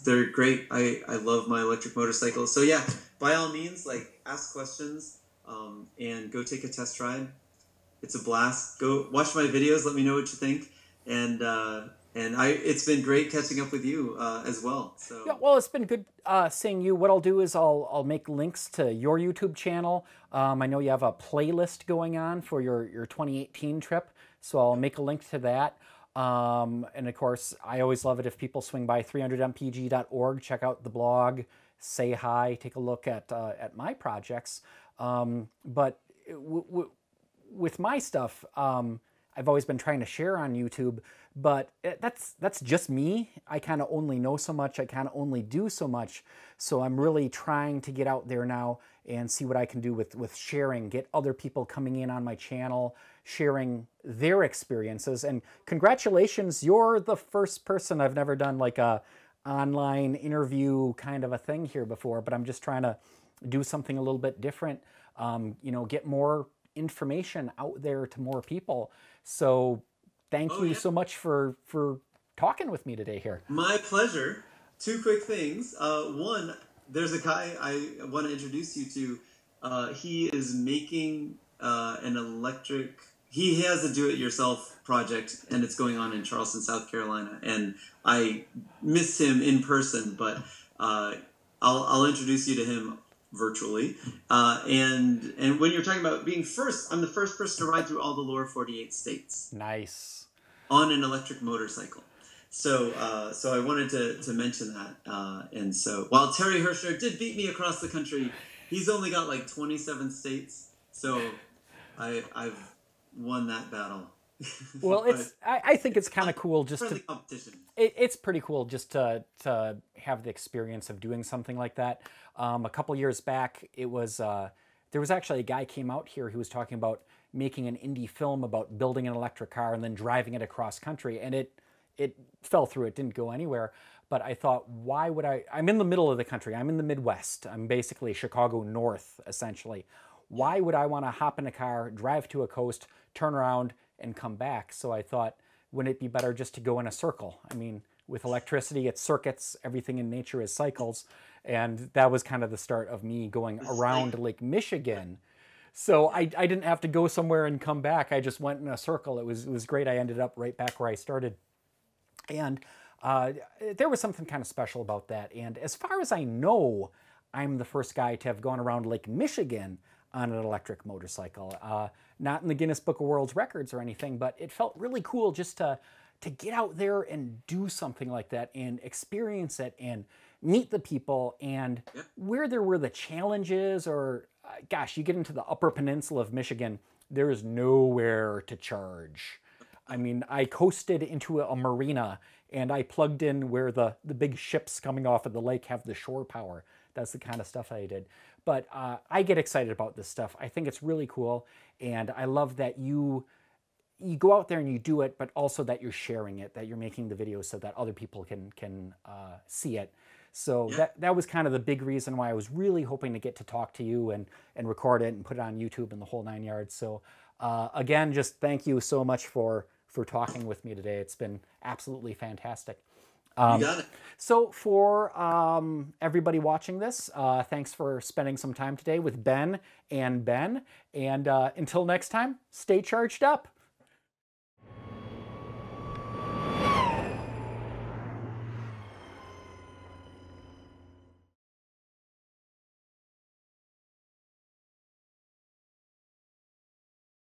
they're great. I love my electric motorcycle. So yeah, by all means, like ask questions and go take a test ride. It's a blast. Go watch my videos. Let me know what you think. And it's been great catching up with you as well. So yeah, well, it's been good seeing you. What I'll do is I'll make links to your YouTube channel. I know you have a playlist going on for your 2018 trip, so I'll make a link to that. And of course, I always love it if people swing by 300mpg.org, check out the blog, say hi, take a look at my projects. But with my stuff, I've always been trying to share on YouTube, but that's just me. I kind of only know so much. I kind of only do so much. So I'm really trying to get out there now and see what I can do with sharing, get other people coming in on my channel, sharing their experiences. And congratulations, you're the first person. I've never done like a online interview kind of a thing here before, but I'm just trying to do something a little bit different, you know, get more information out there to more people. So thank you so much for talking with me today here. My pleasure. Two quick things. One, there's a guy I want to introduce you to. He is making an electric, he has a do-it-yourself project, and it's going on in Charleston, South Carolina. And I miss him in person, but I'll introduce you to him virtually. And when you're talking about being first, I'm the first person to ride through all the lower 48 states. Nice. On an electric motorcycle. So I wanted to mention that. And so while Terry Hirschner did beat me across the country, he's only got like 27 states. So I've won that battle. Well, I think it's kind of cool just to competition. It's pretty cool just to have the experience of doing something like that. A couple years back, it was there was actually a guy came out here who was talking about making an indie film about building an electric car and then driving it across country, and it fell through. It didn't go anywhere. But I thought, why would I'm in the middle of the country. I'm in the Midwest. I'm basically Chicago North, essentially. Why would I want to hop in a car, drive to a coast, turn around, and come back? So I thought, wouldn't it be better just to go in a circle? I mean, with electricity, it's circuits. Everything in nature is cycles. And that was kind of the start of me going around Lake Michigan. So I didn't have to go somewhere and come back. I just went in a circle. It was great. I ended up right back where I started. And there was something kind of special about that. And as far as I know, I'm the first guy to have gone around Lake Michigan on an electric motorcycle. Not in the Guinness Book of World Records or anything, but it felt really cool just to get out there and do something like that and experience it and meet the people, and where there were the challenges, or gosh, you get into the Upper Peninsula of Michigan, there is nowhere to charge. I mean, I coasted into a marina and I plugged in where the big ships coming off of the lake have the shore power. That's the kind of stuff I did. But I get excited about this stuff. I think it's really cool. And I love that you go out there and you do it, but also that you're sharing it, that you're making the videos so that other people can see it. So that was kind of the big reason why I was really hoping to get to talk to you and record it and put it on YouTube and the whole 9 yards. So again, just thank you so much for talking with me today. It's been absolutely fantastic. You got it. So for everybody watching this, thanks for spending some time today with Ben and Ben. And until next time, stay charged up.